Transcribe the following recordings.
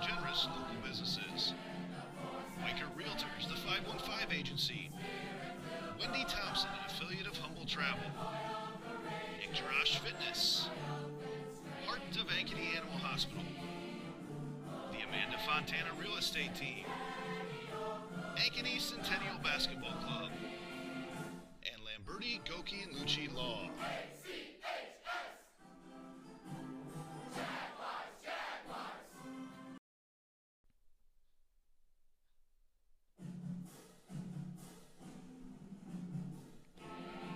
generous local businesses. Wiker Realtors, the 515 Agency. Wendy Thompson, an affiliate of Humble Travel. IGHSAU Fitness. Heart of Ankeny Animal Hospital. The Amanda Fontana Real Estate Team. Ankeny Centennial Basketball Club. And Lamberti, Goki, and Lucci Law.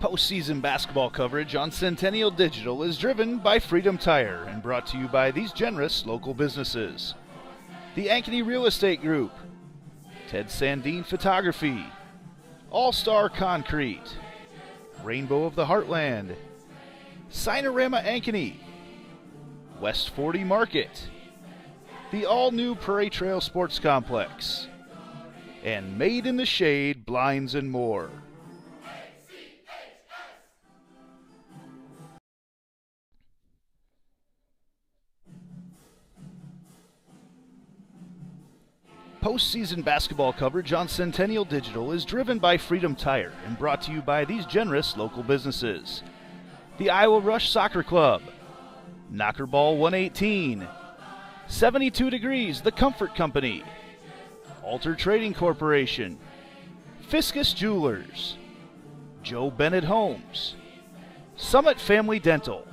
Postseason basketball coverage on Centennial Digital is driven by Freedom Tire and brought to you by these generous local businesses. The Ankeny Real Estate Group, Ted Sandine Photography, All-Star Concrete, Rainbow of the Heartland, Sinorama Ankeny, West 40 Market, the all-new Prairie Trail Sports Complex, and Made in the Shade Blinds and More. Postseason basketball coverage on Centennial Digital is driven by Freedom Tire and brought to you by these generous local businesses. The Iowa Rush Soccer Club, Knockerball 118, 72 Degrees, The Comfort Company, Alter Trading Corporation, Fiscus Jewelers, Joe Bennett Homes, Summit Family Dental,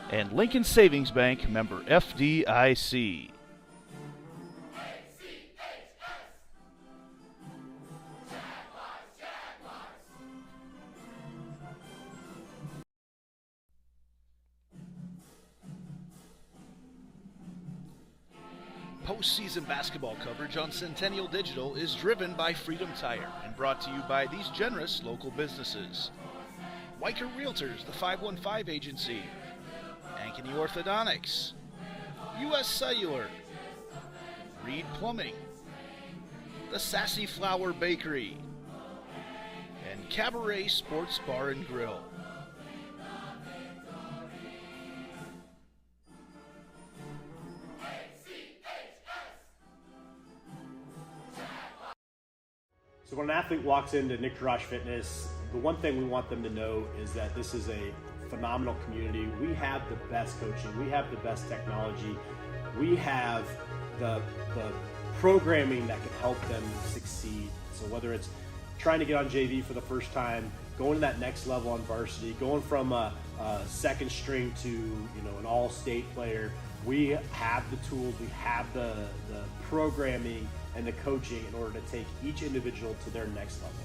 and Lincoln Savings Bank, member FDIC. Postseason basketball coverage on Centennial Digital is driven by Freedom Tire and brought to you by these generous local businesses. Wiker Realtors, the 515 Agency, Ankeny Orthodontics, U.S. Cellular, Reed Plumbing, the Sassy Flower Bakery, and Cabaret Sports Bar and Grill. So when an athlete walks into IGHSAU Fitness, the one thing we want them to know is that this is a phenomenal community. We have the best coaching, we have the best technology, we have the programming that can help them succeed. So whether it's trying to get on JV for the first time, going to that next level on varsity, going from a second string to an all-state player, we have the tools, we have the programming and the coaching in order to take each individual to their next level.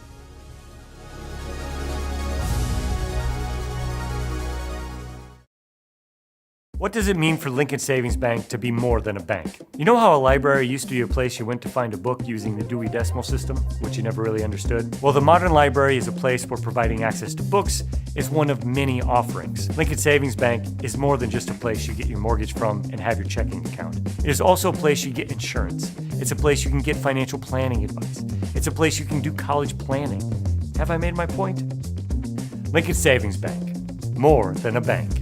What does it mean for Lincoln Savings Bank to be more than a bank? You know how a library used to be a place you went to find a book using the Dewey Decimal System, which you never really understood? Well, the modern library is a place where providing access to books is one of many offerings. Lincoln Savings Bank is more than just a place you get your mortgage from and have your checking account. It is also a place you get insurance. It's a place you can get financial planning advice. It's a place you can do college planning. Have I made my point? Lincoln Savings Bank, more than a bank.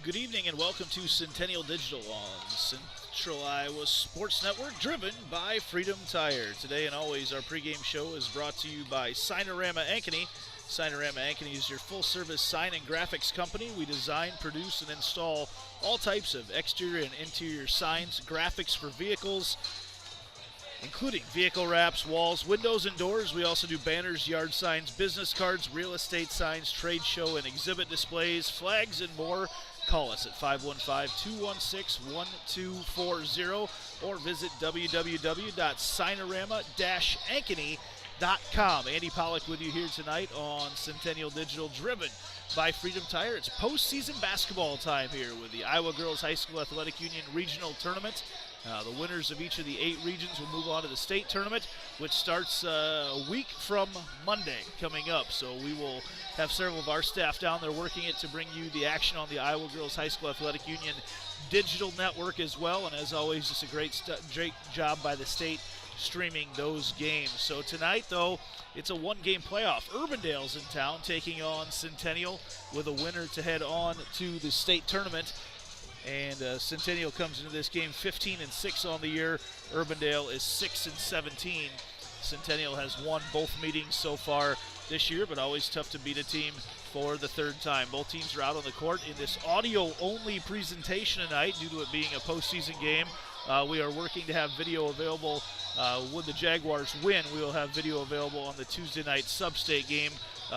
Good evening and welcome to Centennial Digital on Central Iowa Sports Network, driven by Freedom Tire. Today and always, our pregame show is brought to you by Sinorama Ankeny. Sinorama Ankeny is your full-service sign and graphics company. We design, produce, and install all types of exterior and interior signs, graphics for vehicles, including vehicle wraps, walls, windows, and doors. We also do banners, yard signs, business cards, real estate signs, trade show and exhibit displays, flags, and more. Call us at 515-216-1240 or visit www.signorama-ankeny.com. Andy Pollock with you here tonight on Centennial Digital, driven by Freedom Tire. It's postseason basketball time here with the Iowa Girls High School Athletic Union Regional Tournament. The winners of each of the 8 regions will move on to the state tournament, which starts a week from Monday coming up. So we will have several of our staff down there working it to bring you the action on the Iowa Girls High School Athletic Union digital network as well. And as always, just a great job by the state streaming those games. So tonight, though, it's a one-game playoff. Urbandale's in town taking on Centennial with a winner to head on to the state tournament. And Centennial comes into this game 15-6 on the year. Urbandale is 6-17. Centennial has won both meetings so far this year, but always tough to beat a team for the third time. Both teams are out on the court in this audio-only presentation tonight due to it being a postseason game. We are working to have video available. Would the Jaguars win, we will have video available on the Tuesday night sub-state game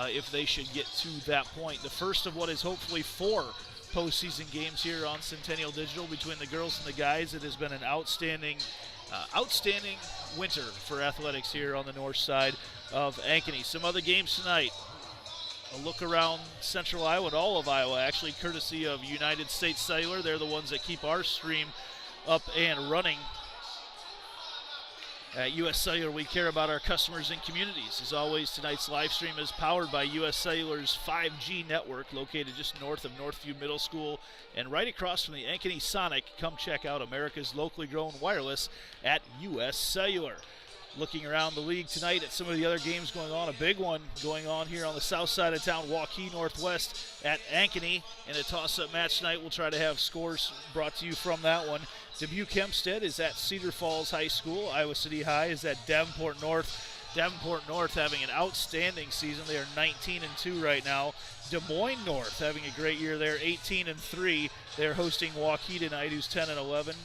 if they should get to that point. The first of what is hopefully 4 postseason games here on Centennial Digital between the girls and the guys. It has been an outstanding winter for athletics here on the north side of Ankeny. Some other games tonight. A look around central Iowa and all of Iowa, actually, courtesy of United States Cellular. They're the ones that keep our stream up and running. At U.S. Cellular, we care about our customers and communities. As always, tonight's live stream is powered by U.S. Cellular's 5G network, located just north of Northview Middle School and right across from the Ankeny Sonic. Come check out America's locally grown wireless at U.S. Cellular. Looking around the league tonight at some of the other games going on, a big one going on here on the south side of town, Waukee Northwest at Ankeny. In a toss-up match tonight, we'll try to have scores brought to you from that one. Dubuque Hempstead is at Cedar Falls High School. Iowa City High is at Davenport North. Davenport North having an outstanding season. They are 19-2 right now. Des Moines North having a great year there, 18-3. They're hosting Waukee tonight, who's 10-11.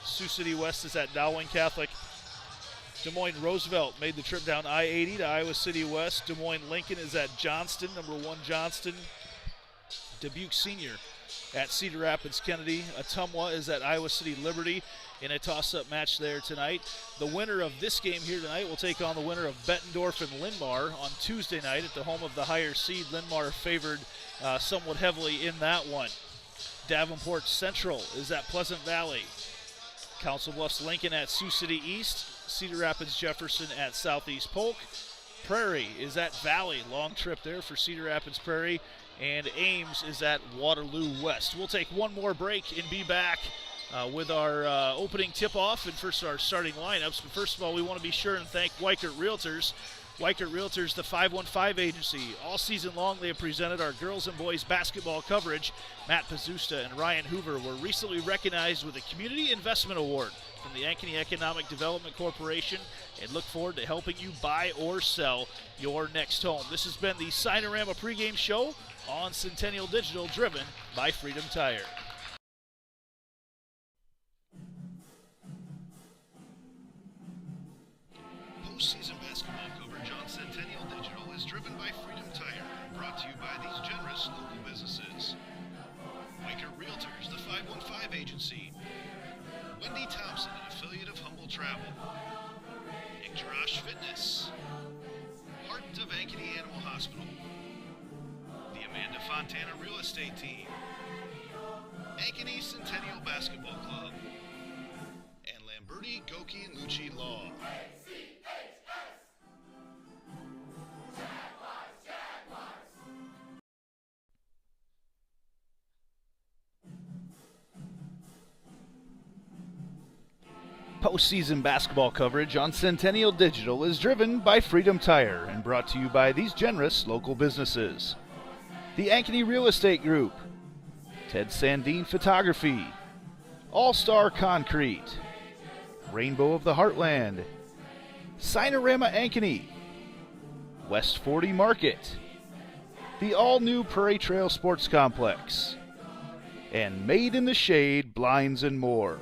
Sioux City West is at Dowling Catholic. Des Moines Roosevelt made the trip down I-80 to Iowa City West. Des Moines Lincoln is at Johnston, number 1 Johnston. Dubuque Senior at Cedar Rapids Kennedy. Ottumwa is at Iowa City Liberty in a toss-up match there tonight. The winner of this game here tonight will take on the winner of Bettendorf and Linn-Mar on Tuesday night at the home of the higher seed. Linn-Mar favored somewhat heavily in that one. Davenport Central is at Pleasant Valley. Council Bluffs Lincoln at Sioux City East. Cedar Rapids Jefferson at Southeast Polk. Prairie is at Valley. Long trip there for Cedar Rapids Prairie. And Ames is at Waterloo West. We'll take one more break and be back with our opening tip-off and first our starting lineups. But first of all, we want to be sure and thank Weichert Realtors. Weichert Realtors, the 515 agency. All season long, they have presented our girls and boys basketball coverage. Matt Pazusta and Ryan Hoover were recently recognized with a Community Investment Award from the Ankeny Economic Development Corporation, and look forward to helping you buy or sell your next home. This has been the Signorama pregame show on Centennial Digital, driven by Freedom Tire. Postseason basketball coverage on Centennial Digital is driven by Freedom Tire, brought to you by these generous local businesses. Weichert Realtors, the 515 agency. Wendy Thompson, an affiliate of Humble Travel. Nick Fitness. Heart of Ankeny Animal Hospital. The Amanda Fontana Real Estate Team. Ankeny Centennial Basketball Club. And Lamberti, Goki, and Lucci Law. Postseason basketball coverage on Centennial Digital is driven by Freedom Tire and brought to you by these generous local businesses. The Ankeny Real Estate Group, Ted Sandine Photography, All-Star Concrete, Rainbow of the Heartland, Signorama Ankeny, West 40 Market, the all-new Prairie Trail Sports Complex, and Made in the Shade Blinds and More.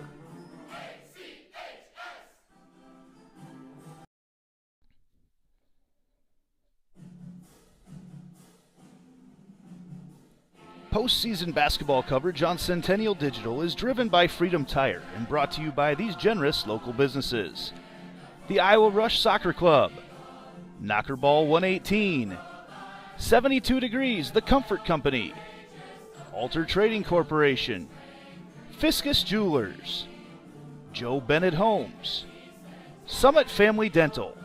Postseason basketball coverage on Centennial Digital is driven by Freedom Tire and brought to you by these generous local businesses. The Iowa Rush Soccer Club, Knockerball 118, 72 Degrees, The Comfort Company, Alter Trading Corporation, Fiscus Jewelers, Joe Bennett Homes, Summit Family Dental,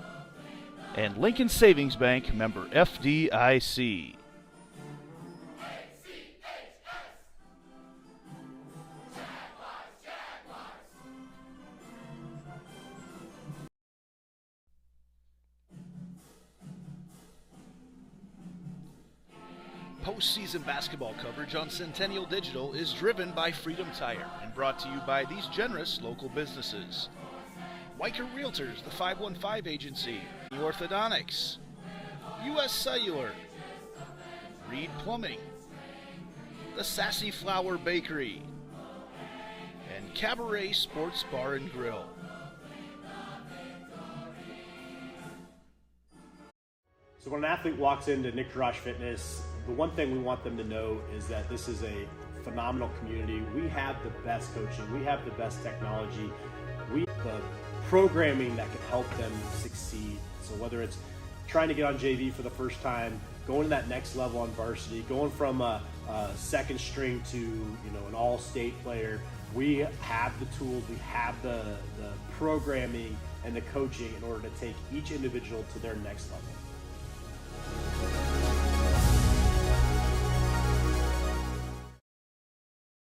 and Lincoln Savings Bank, member FDIC. Postseason basketball coverage on Centennial Digital is driven by Freedom Tire and brought to you by these generous local businesses. Weicker Realtors, the 515 Agency, The Orthodontics, U.S. Cellular, Reed Plumbing, the Sassy Flower Bakery, and Cabaret Sports Bar and Grill. So when an athlete walks into Nick Fitness, the one thing we want them to know is that this is a phenomenal community. We have the best coaching, we have the best technology, we have the programming that can help them succeed. So whether it's trying to get on JV for the first time, going to that next level on varsity, going from a second string to an all-state player, we have the tools, we have the programming and the coaching in order to take each individual to their next level.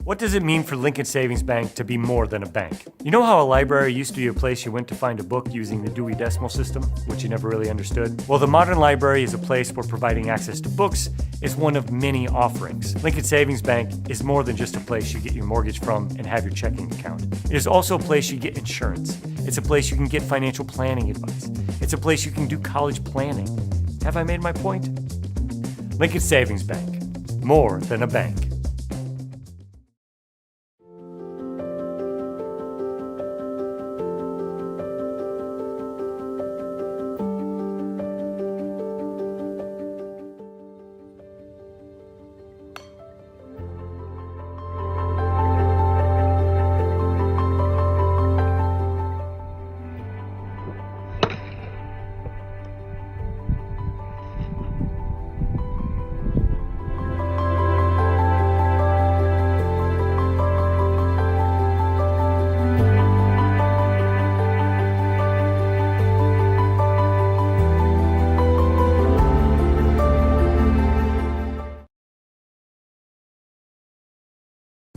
What does it mean for Lincoln Savings Bank to be more than a bank? You know how a library used to be a place you went to find a book using the Dewey Decimal System, which you never really understood? Well, the modern library is a place where providing access to books is one of many offerings. Lincoln Savings Bank is more than just a place you get your mortgage from and have your checking account. It is also a place you get insurance. It's a place you can get financial planning advice. It's a place you can do college planning. Have I made my point? Lincoln Savings Bank, more than a bank.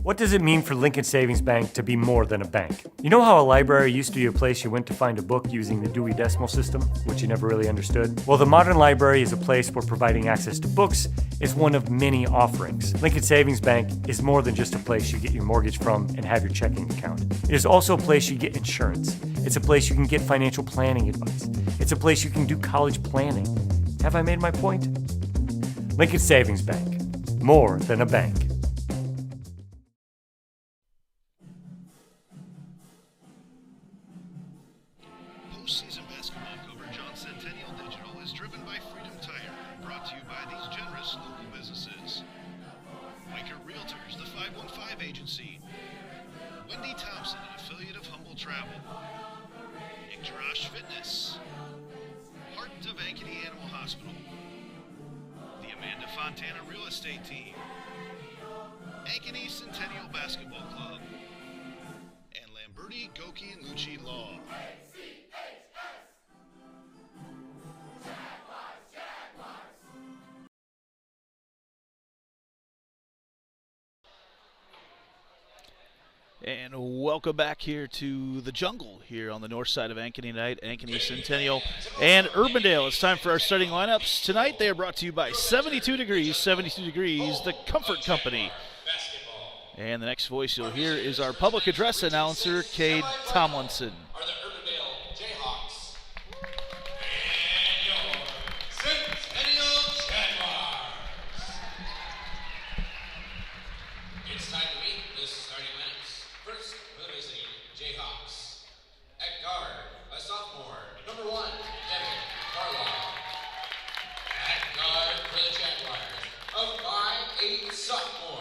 What does it mean for Lincoln Savings Bank to be more than a bank? You know how a library used to be a place you went to find a book using the Dewey Decimal System, which you never really understood? Well, the modern library is a place where providing access to books is one of many offerings. Lincoln Savings Bank is more than just a place you get your mortgage from and have your checking account. It is also a place you get insurance. It's a place you can get financial planning advice. It's a place you can do college planning. Have I made my point? Lincoln Savings Bank, more than a bank. Postseason basketball coverage on Centennial Digital is driven by Freedom Tire and brought to you by these generous local businesses. Weicker Realtors, the 515 Agency, Wendy Thompson, an affiliate of Humble Travel, Nick Fitness, Heart of Ankeny Animal Hospital, the Amanda Fontana Real Estate Team, Ankeny Centennial Basketball Club, and Lamberti, Goki, and Lucci Law. And welcome back here to the jungle here on the north side of Ankeny tonight, Ankeny Centennial and Urbandale. It's time for our starting lineups. Tonight they are brought to you by 72 Degrees, The Comfort Company. And the next voice you'll hear is our public address announcer, Cade Tomlinson. Are the Urbandale Jayhawks. And your Centennial Jaguars. It's time to meet the starting lineups. First, for the visiting Jayhawks. At guard, a sophomore, number 1, Devin Carlisle. At guard for the Jaguars, a 5'8" sophomore.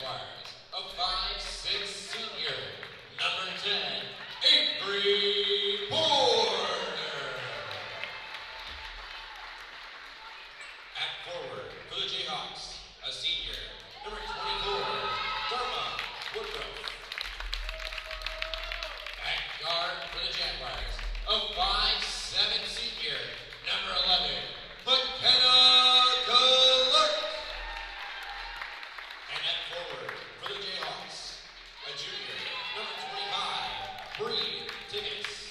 Jaguars, a 5'6" senior, number 10, Avery Porter. At forward for the Jayhawks, a senior, number 24, Dharma Woodruff. At guard for the Jaguars, a 5'7" senior, number 11, McKenna Clark. And at forward for the Jayhawks, a junior, number 25, Bree Tiggis.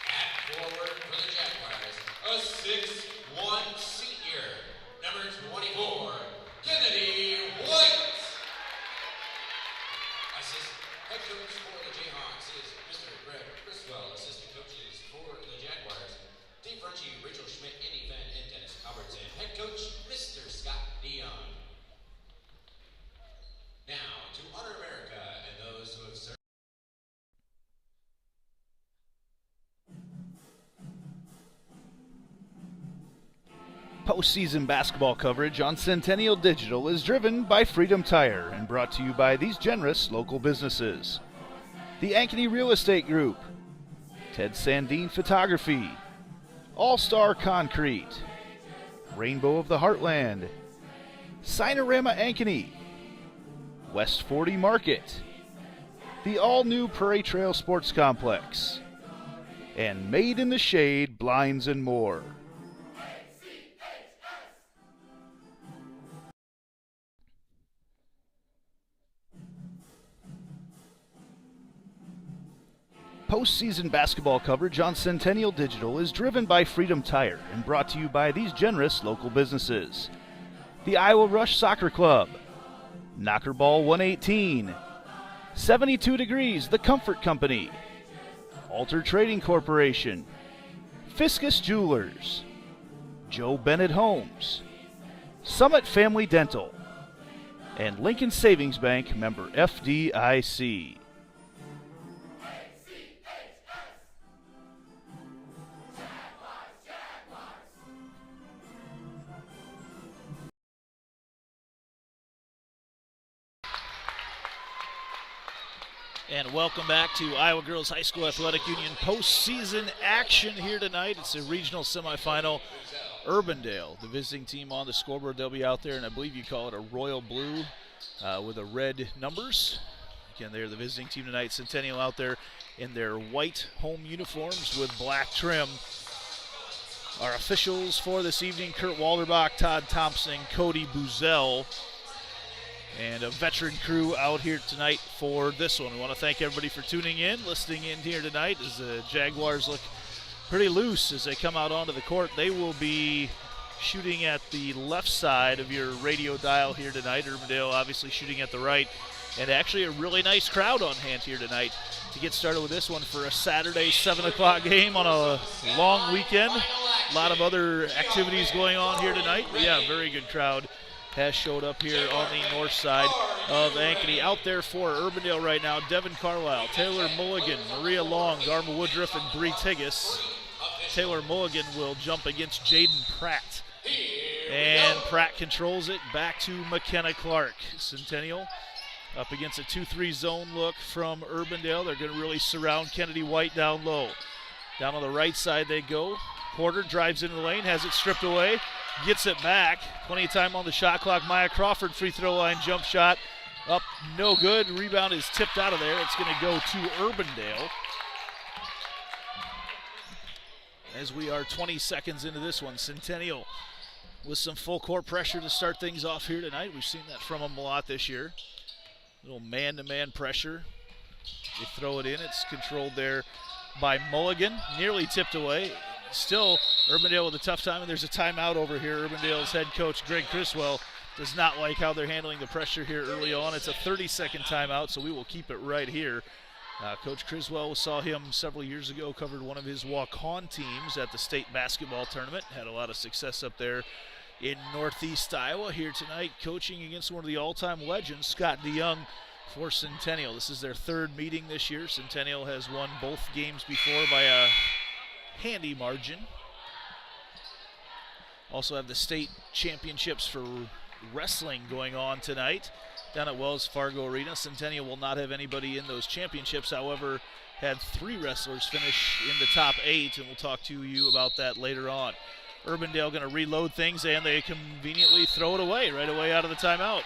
At forward for the Jaguars, a 6'1" senior, number 24, Kennedy White. Head coach for the Jayhawks is Mr. Greg Criswell. Assistant coaches for the Jaguars, Dave Frenchie, Rachel Schmidt, Andy Fenn, and Dennis Albertson. Head coach, Mr. Scott Dion. Now, to honor America and those who have served. Postseason basketball coverage on Centennial Digital is driven by Freedom Tire and brought to you by these generous local businesses. The Ankeny Real Estate Group, Ted Sandine Photography, All-Star Concrete, Rainbow of the Heartland, Sinorama Ankeny, West 40 Market, the all-new Prairie Trail Sports Complex, and Made in the Shade Blinds and More. Postseason basketball coverage on Centennial Digital is driven by Freedom Tire and brought to you by these generous local businesses. The Iowa Rush Soccer Club, Knockerball 118, 72 Degrees, The Comfort Company, Alter Trading Corporation, Fiscus Jewelers, Joe Bennett Homes, Summit Family Dental, and Lincoln Savings Bank, member FDIC. And welcome back to Iowa Girls High School Athletic Union postseason action here tonight. It's a regional semifinal. Urbandale, the visiting team on the scoreboard. They'll be out there, and I believe you call it a royal blue with a red numbers. Again, they're the visiting team tonight. Centennial out there in their white home uniforms with black trim. Our officials for this evening, Kurt Walderbach, Todd Thompson, Cody Buzel. And a veteran crew out here tonight for this one. We want to thank everybody for tuning in, listening in here tonight as the Jaguars look pretty loose as they come out onto the court. They will be shooting at the left side of your radio dial here tonight. Urbandale obviously shooting at the right. And actually a really nice crowd on hand here tonight to get started with this one for a Saturday 7 o'clock game on a long weekend. A lot of other activities going on here tonight. But yeah, very good crowd has showed up here on the north side of Ankeny. Out there for Urbandale right now, Devin Carlisle, Taylor Mulligan, Maria Long, Dharma Woodruff, and Bree Tiggis. Taylor Mulligan will jump against Jaden Pratt. And Pratt controls it back to McKenna Clark. Centennial up against a 2-3 zone look from Urbandale. They're going to really surround Kennedy White down low. Down on the right side they go. Porter drives into the lane, has it stripped away. Gets it back. Plenty of time on the shot clock. Maya Crawford, free throw line jump shot. Up, no good. Rebound is tipped out of there. It's going to go to Urbandale. As we are 20 seconds into this one, Centennial with some full court pressure to start things off here tonight. We've seen that from them a lot this year. Little man-to-man pressure. They throw it in. It's controlled there by Mulligan. Nearly tipped away. Still, Urbandale with a tough time, and there's a timeout over here. Urbandale's head coach, Greg Criswell, does not like how they're handling the pressure here early on. It's a 30-second timeout, so we will keep it right here. Coach Criswell, saw him several years ago, covered one of his walk-on teams at the state basketball tournament. Had a lot of success up there in Northeast Iowa. Here tonight, coaching against one of the all-time legends, Scott DeYoung, for Centennial. This is their third meeting this year. Centennial has won both games before by a handy margin. Also have the state championships for wrestling going on tonight down at Wells Fargo Arena. Centennial will not have anybody in those championships. However, had 3 wrestlers finish in the top 8, and we'll talk to you about that later on. Urbandale going to reload things, and they conveniently throw it away right away out of the timeout.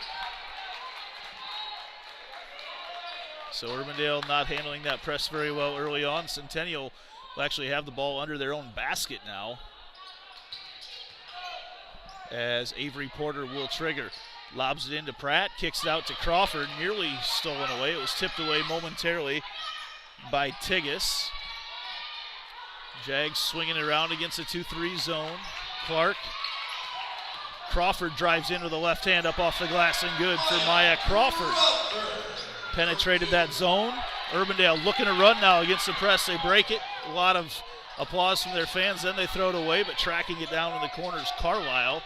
So Urbandale not handling that press very well early on. Centennial will actually have the ball under their own basket now, as Avery Porter will trigger. Lobs it into Pratt, kicks it out to Crawford, nearly stolen away. It was tipped away momentarily by Tigas. Jags swinging it around against a 2-3 zone. Crawford drives in with the left hand up off the glass, and good for Maya Crawford. Penetrated that zone. Urbandale looking to run now against the press. They break it. A lot of applause from their fans. Then they throw it away, but tracking it down in the corners, Carlisle.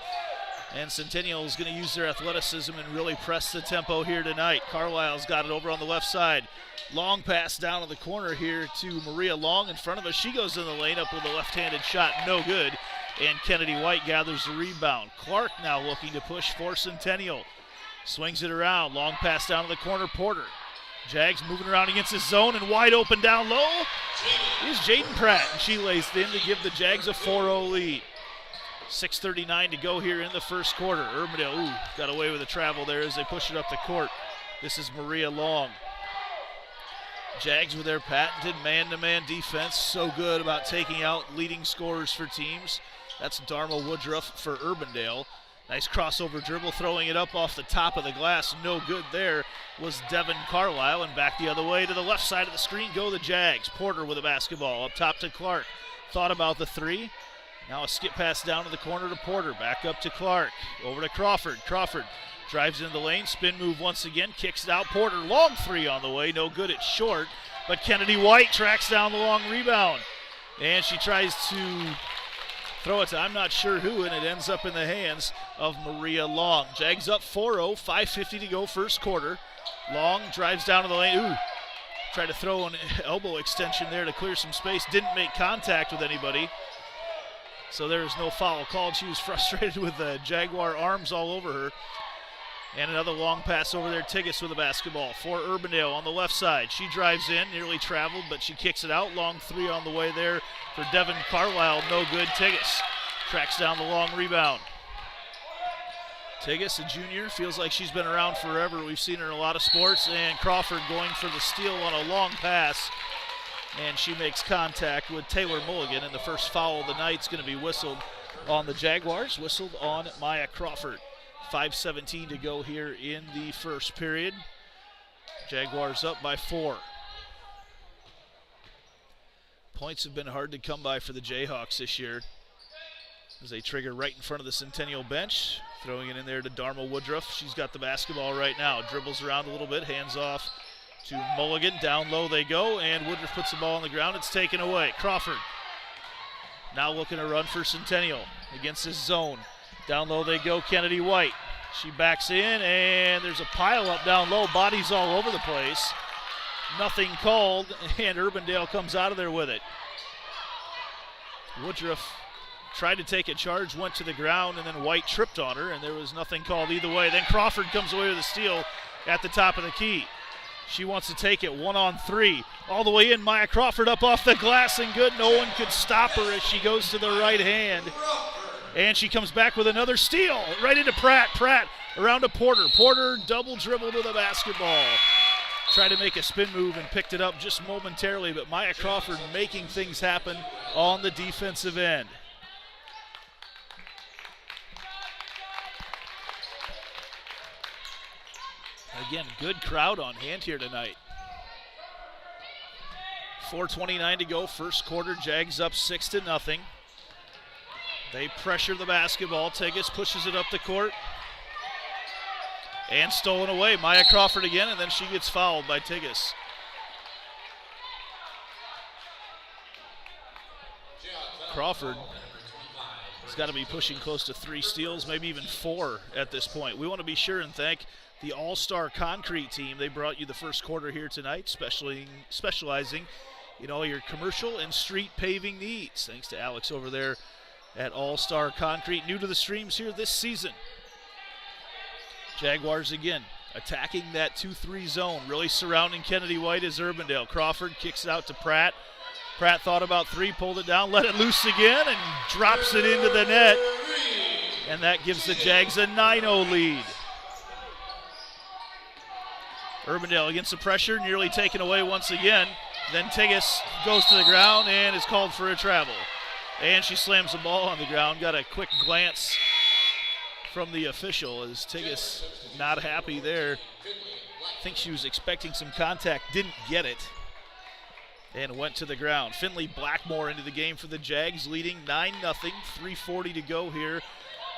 And Centennial is going to use their athleticism and really press the tempo here tonight. Carlisle's got it over on the left side. Long pass down in the corner here to Maria Long in front of us. She goes in the lane up with a left-handed shot, no good. And Kennedy White gathers the rebound. Clark now looking to push for Centennial. Swings it around, long pass down to the corner, Porter. Jags moving around against his zone, and wide open down low is Jaden Pratt. And she lays thin to give the Jags a 4-0 lead. 6:39 to go here in the first quarter. Urbandale got away with the travel there as they push it up the court. This is Maria Long. Jags with their patented man-to-man defense, so good about taking out leading scorers for teams. That's Dharma Woodruff for Urbandale. Nice crossover dribble, throwing it up off the top of the glass. No good there was Devin Carlisle, and back the other way to the left side of the screen go the Jags. Porter with a basketball up top to Clark. Thought about the 3. Now a skip pass down to the corner to Porter. Back up to Clark. Over to Crawford. Crawford drives into the lane. Spin move once again. Kicks it out. Porter, long 3 on the way. No good. It's short. But Kennedy White tracks down the long rebound. And she tries to throw it to I'm not sure who, and it ends up in the hands of Maria Long. Jags up 4-0. 5:50 to go first quarter. Long drives down to the lane. Tried to throw an elbow extension there to clear some space. Didn't make contact with anybody. So there is no foul called. She was frustrated with the Jaguar arms all over her. And another long pass over there. Tigas with the basketball for Urbandale on the left side. She drives in, nearly traveled, but she kicks it out. Long 3 on the way there for Devin Carlisle. No good. Tigas tracks down the long rebound. Tigas, a junior, feels like she's been around forever. We've seen her in a lot of sports. And Crawford going for the steal on a long pass. And she makes contact with Taylor Mulligan, and the first foul of the night is going to be whistled on the Jaguars, whistled on Maya Crawford. 5:17 to go here in the first period. Jaguars up by 4. Points have been hard to come by for the Jayhawks this year as they trigger right in front of the Centennial bench. Throwing it in there to Dharma Woodruff. She's got the basketball right now. Dribbles around a little bit, hands off to Mulligan. Down low they go, and Woodruff puts the ball on the ground. It's taken away. Crawford now looking to run for Centennial against his zone. Down low they go. Kennedy White. She backs in, and there's a pile up down low. Bodies all over the place. Nothing called, and Urbandale comes out of there with it. Woodruff tried to take a charge, went to the ground, and then White tripped on her, and there was nothing called either way. Then Crawford comes away with a steal at the top of the key. She wants to take it 1-on-3. All the way in, Maya Crawford up off the glass and good. No one could stop her as she goes to the right hand. And she comes back with another steal right into Pratt. Pratt around to Porter. Porter double dribble to the basketball. Tried to make a spin move and picked it up just momentarily, but Maya Crawford making things happen on the defensive end. Again, good crowd on hand here tonight. 4:29 to go, first quarter. Jags up 6-0. They pressure the basketball. Tigas pushes it up the court. And stolen away. Maya Crawford again, and then she gets fouled by Tigas. Crawford has got to be pushing close to 3 steals, maybe even 4 at this point. We want to be sure and thank the All-Star Concrete team. They brought you the first quarter here tonight, specializing in all your commercial and street paving needs. Thanks to Alex over there at All-Star Concrete. New to the streams here this season. Jaguars again attacking that 2-3 zone, really surrounding Kennedy White as Urbandale. Crawford kicks it out to Pratt. Pratt thought about three, pulled it down, let it loose again, and drops it into the net. And that gives the Jags a 9-0 lead. Urbandale against the pressure, nearly taken away once again. Then Tigas goes to the ground and is called for a travel. And she slams the ball on the ground. Got a quick glance from the official as Tigas not happy there. I think she was expecting some contact, didn't get it, and went to the ground. Finley Blackmore into the game for the Jags, leading 9-0, 3:40 to go here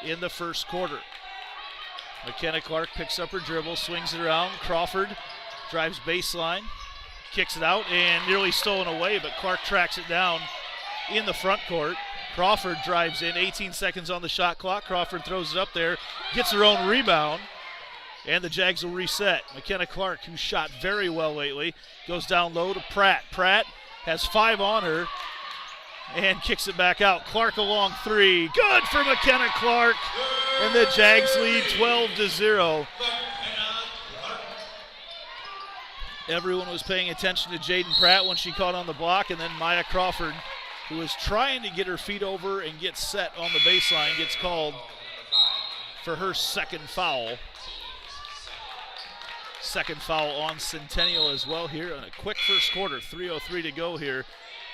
in the first quarter. McKenna Clark picks up her dribble, swings it around. Crawford drives baseline, kicks it out, and nearly stolen away, but Clark tracks it down in the front court. Crawford drives in, 18 seconds on the shot clock. Crawford throws it up there, gets her own rebound, and the Jags will reset. McKenna Clark, who shot very well lately, goes down low to Pratt. Pratt has 5 on her and kicks it back out. Clark a long three. Good for McKenna Clark, and the Jags lead 12-0. Everyone was paying attention to Jaden Pratt when she caught on the block, and then Maya Crawford, who was trying to get her feet over and get set on the baseline, gets called for her second foul. Second foul on Centennial as well here on a quick first quarter. 3:03 to go here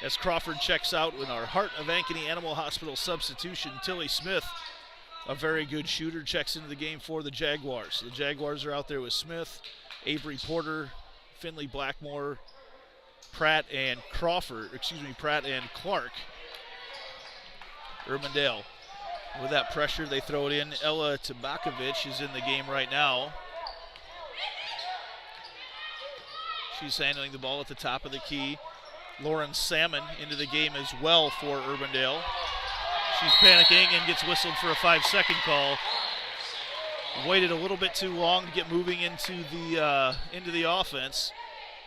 as Crawford checks out in our Heart of Ankeny Animal Hospital substitution. Tilly Smith, a very good shooter, checks into the game for the Jaguars. The Jaguars are out there with Smith, Avery Porter, Finley Blackmore, Pratt and Clark. Urbandale with that pressure, they throw it in. Ella Tabakovic is in the game right now. She's handling the ball at the top of the key. Lauren Salmon into the game as well for Urbandale. She's panicking and gets whistled for a 5-second call. Waited a little bit too long to get moving into the offense,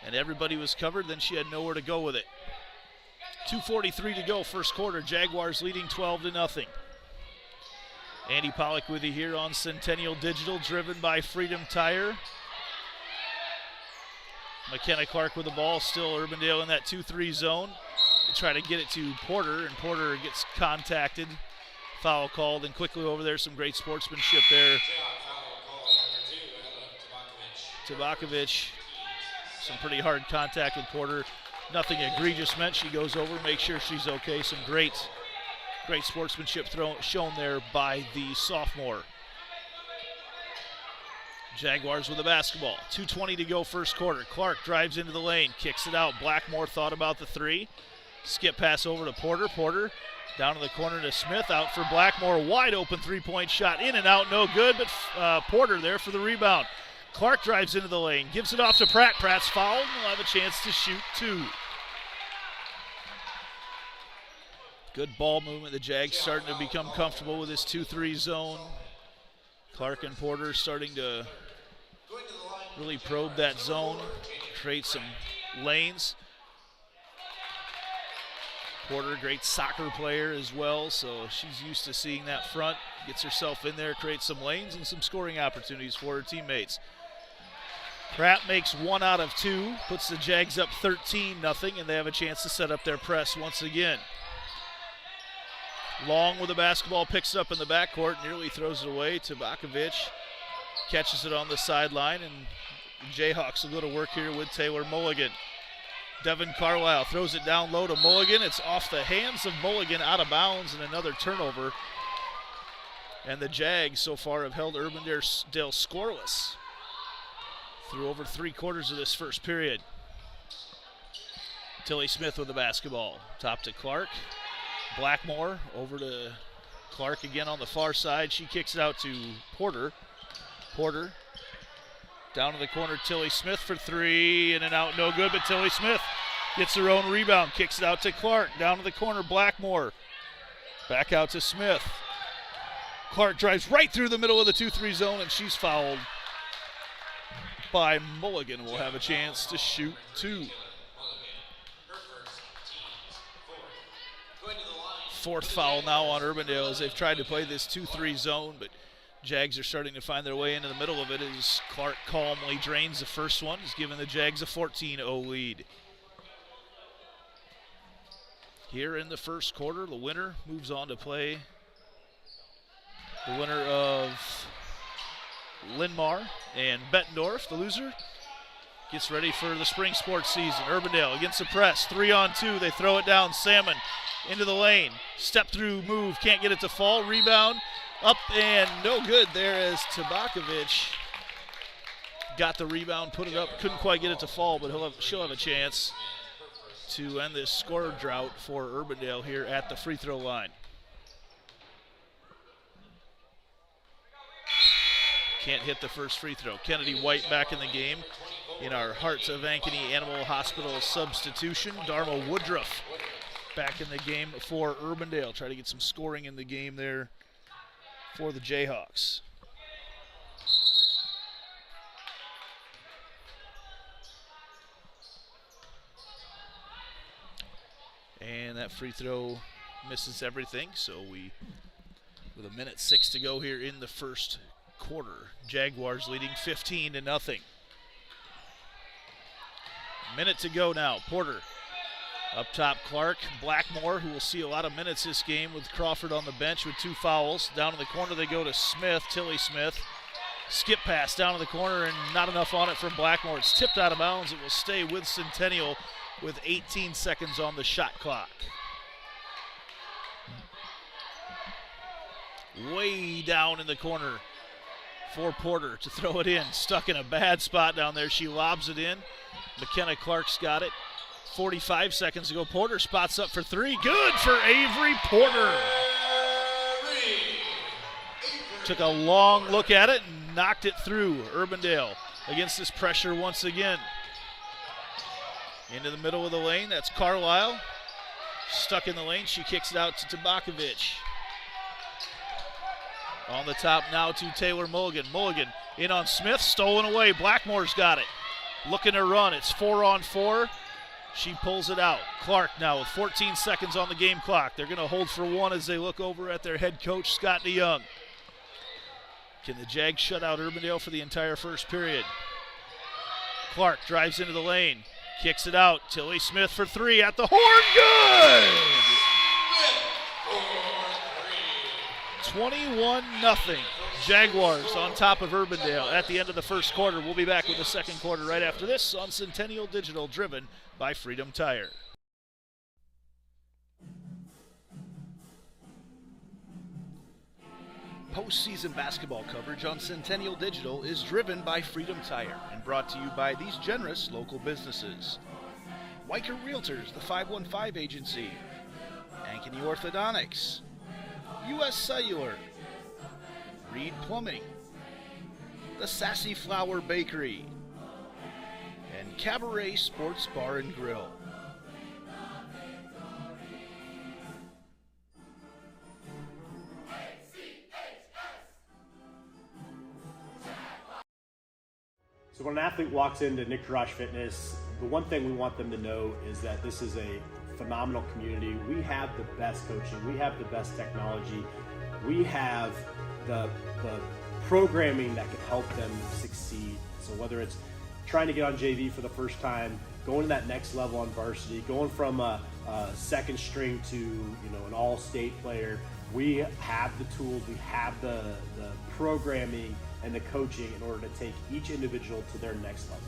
and everybody was covered. Then she had nowhere to go with it. 2:43 to go, first quarter. Jaguars leading 12-0. Andy Pollock with you here on Centennial Digital, driven by Freedom Tire. McKenna Clark with the ball, still Urbandale in that 2-3 zone. They try to get it to Porter, and Porter gets contacted. Foul called, and quickly over there, some great sportsmanship there. Tabakovic, some pretty hard contact with Porter. Nothing egregious meant. She goes over, makes sure she's okay. Some great sportsmanship shown there by the sophomore. Jaguars with the basketball. 2:20 to go first quarter. Clark drives into the lane, kicks it out. Blackmore thought about the three. Skip pass over to Porter. Porter down to the corner to Smith. Out for Blackmore. Wide open three-point shot. In and out, no good, but Porter there for the rebound. Clark drives into the lane, gives it off to Pratt. Pratt's fouled, and will have a chance to shoot two. Good ball movement. The Jags starting to become comfortable with this 2-3 zone. Clark and Porter starting to really probe that zone, create some lanes. Porter, great soccer player as well, so she's used to seeing that front. Gets herself in there, creates some lanes and some scoring opportunities for her teammates. Pratt makes 1 out of 2, puts the Jags up 13-0, and they have a chance to set up their press once again. Long with the basketball, picks it up in the backcourt, nearly throws it away. Tabakovic catches it on the sideline, and the Jayhawks will go to work here with Taylor Mulligan. Devin Carlisle throws it down low to Mulligan. It's off the hands of Mulligan, out of bounds, and another turnover. And the Jags so far have held Urbandale scoreless through over 3/4 of this first period. Tilly Smith with the basketball. Top to Clark. Blackmore over to Clark again on the far side. She kicks it out to Porter. Porter down to the corner. Tilly Smith for three. In and out, no good, but Tilly Smith gets her own rebound. Kicks it out to Clark. Down to the corner, Blackmore. Back out to Smith. Clark drives right through the middle of the 2-3 zone, and she's fouled by Mulligan. Will have a chance to shoot two. Fourth foul now on Urbandale as they've tried to play this 2-3 zone, but Jags are starting to find their way into the middle of it as Clark calmly drains the first one. He's giving the Jags a 14-0 lead. Here in the first quarter, the winner moves on to play the winner of Linmar and Bettendorf. The loser gets ready for the spring sports season. Urbandale against the press, 3-on-2. They throw it down. Salmon into the lane. Step through move, can't get it to fall. Rebound up and no good there as Tabakovic got the rebound, put it up, couldn't quite get it to fall, but she'll have a chance to end this score drought for Urbandale here at the free throw line. Can't hit the first free throw. Kennedy White back in the game in our Hearts of Ankeny Animal Hospital substitution. Dharma Woodruff back in the game for Urbandale. Try to get some scoring in the game there for the Jayhawks. And that free throw misses everything, so with 1:06 to go here in the first quarter, Jaguars leading 15-0. Minute to go now. Porter up top, Clark. Blackmore, who will see a lot of minutes this game with Crawford on the bench with 2 fouls. Down in the corner they go to Smith, Tilly Smith. Skip pass down in the corner and not enough on it from Blackmore. It's tipped out of bounds. It will stay with Centennial with 18 seconds on the shot clock. Way down in the corner for Porter to throw it in. Stuck in a bad spot down there. She lobs it in. McKenna Clark's got it. 45 seconds to go. Porter spots up for 3. Good for Avery Porter. Took a long look at it and knocked it through. Urbandale against this pressure once again. Into the middle of the lane, that's Carlisle. Stuck in the lane, she kicks it out to Tabakovic. On the top now to Taylor Mulligan. Mulligan in on Smith, stolen away. Blackmore's got it. Looking to run, it's 4-on-4. She pulls it out. Clark now with 14 seconds on the game clock. They're gonna hold for 1 as they look over at their head coach, Scott DeYoung. Can the Jags shut out Urbandale for the entire first period? Clark drives into the lane. Kicks it out. Tilly Smith for 3 at the horn. Good! 21-0. Jaguars on top of Urbandale at the end of the first quarter. We'll be back with the second quarter right after this on Centennial Digital, driven by Freedom Tire. Postseason basketball coverage on Centennial Digital is driven by Freedom Tire and brought to you by these generous local businesses. Weicker Realtors, the 515 Agency, Ankeny Orthodontics, U.S. Cellular, Reed Plumbing, the Sassy Flower Bakery, and Cabaret Sports Bar and Grill. So when an athlete walks into Nick Jarash Fitness, the one thing we want them to know is that this is a phenomenal community. We have the best coaching. We have the best technology. We have the programming that can help them succeed. So whether it's trying to get on JV for the first time, going to that next level on varsity, going from a second string to an all-state player, we have the tools, we have the programming and the coaching in order to take each individual to their next level.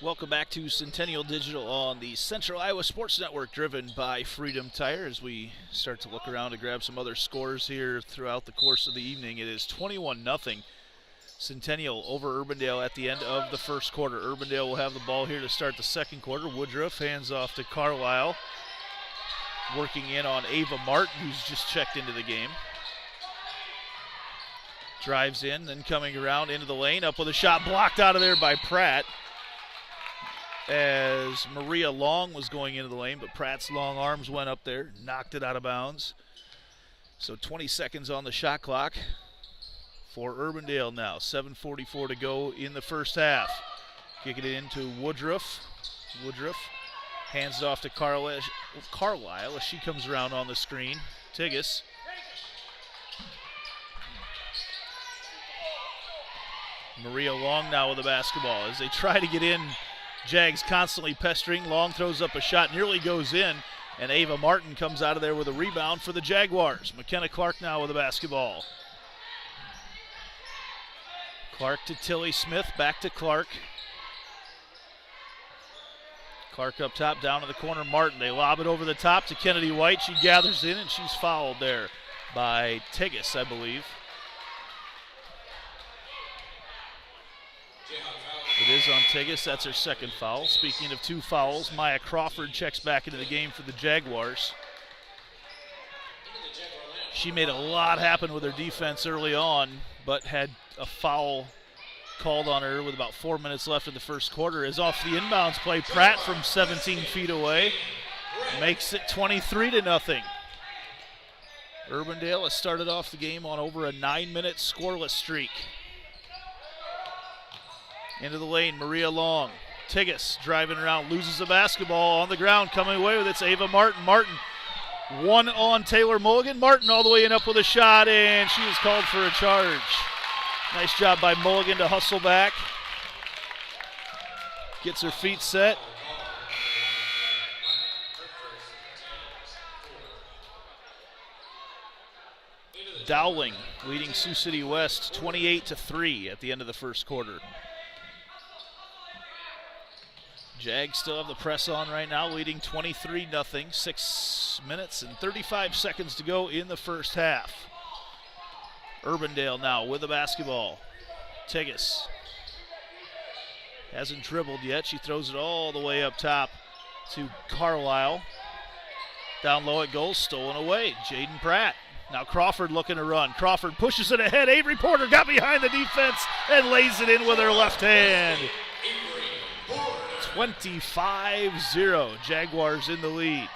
Welcome back to Centennial Digital on the Central Iowa Sports Network, driven by Freedom Tire. As we start to look around to grab some other scores here throughout the course of the evening, it is 21-0. Centennial over Urbandale at the end of the first quarter. Urbandale will have the ball here to start the second quarter. Woodruff hands off to Carlisle. Working in on Ava Martin, who's just checked into the game. Drives in, then coming around into the lane. Up with a shot blocked out of there by Pratt. As Maria Long was going into the lane, but Pratt's long arms went up there, knocked it out of bounds. So 20 seconds on the shot clock for Urbandale now. 7:44 to go in the first half. Kicking it into Woodruff. Woodruff Hands it off to Carlisle as she comes around on the screen. Tigas. Maria Long now with the basketball as they try to get in. Jags constantly pestering. Long throws up a shot, nearly goes in, and Ava Martin comes out of there with a rebound for the Jaguars. McKenna Clark now with the basketball. Clark to Tilly Smith, back to Clark. Clark up top, down to the corner, Martin. They lob it over the top to Kennedy White. She gathers in, and she's fouled there by Tigas, I believe. It is on Tigas. That's her second foul. Speaking of 2 fouls, Maya Crawford checks back into the game for the Jaguars. She made a lot happen with her defense early on, but had a foul called on her with about 4 minutes left in the first quarter. Is off the inbounds play. Pratt from 17 feet away makes it 23-0. Urbandale has started off the game on over a 9-minute scoreless streak. Into the lane, Maria Long. Tigas driving around, loses the basketball on the ground, coming away with it's Ava Martin. Martin, one on Taylor Mulligan. Martin all the way in up with a shot, and she is called for a charge. Nice job by Mulligan to hustle back. Gets her feet set. Dowling leading Sioux City West 28-3 at the end of the first quarter. Jags still have the press on right now, leading 23-0. 6 minutes and 35 seconds to go in the first half. Urbandale now with the basketball. Tigas hasn't dribbled yet. She throws it all the way up top to Carlisle. Down low it goes, stolen away. Jaden Pratt. Now Crawford looking to run. Crawford pushes it ahead. Avery Porter got behind the defense and lays it in with her left hand. 25-0, Jaguars in the lead.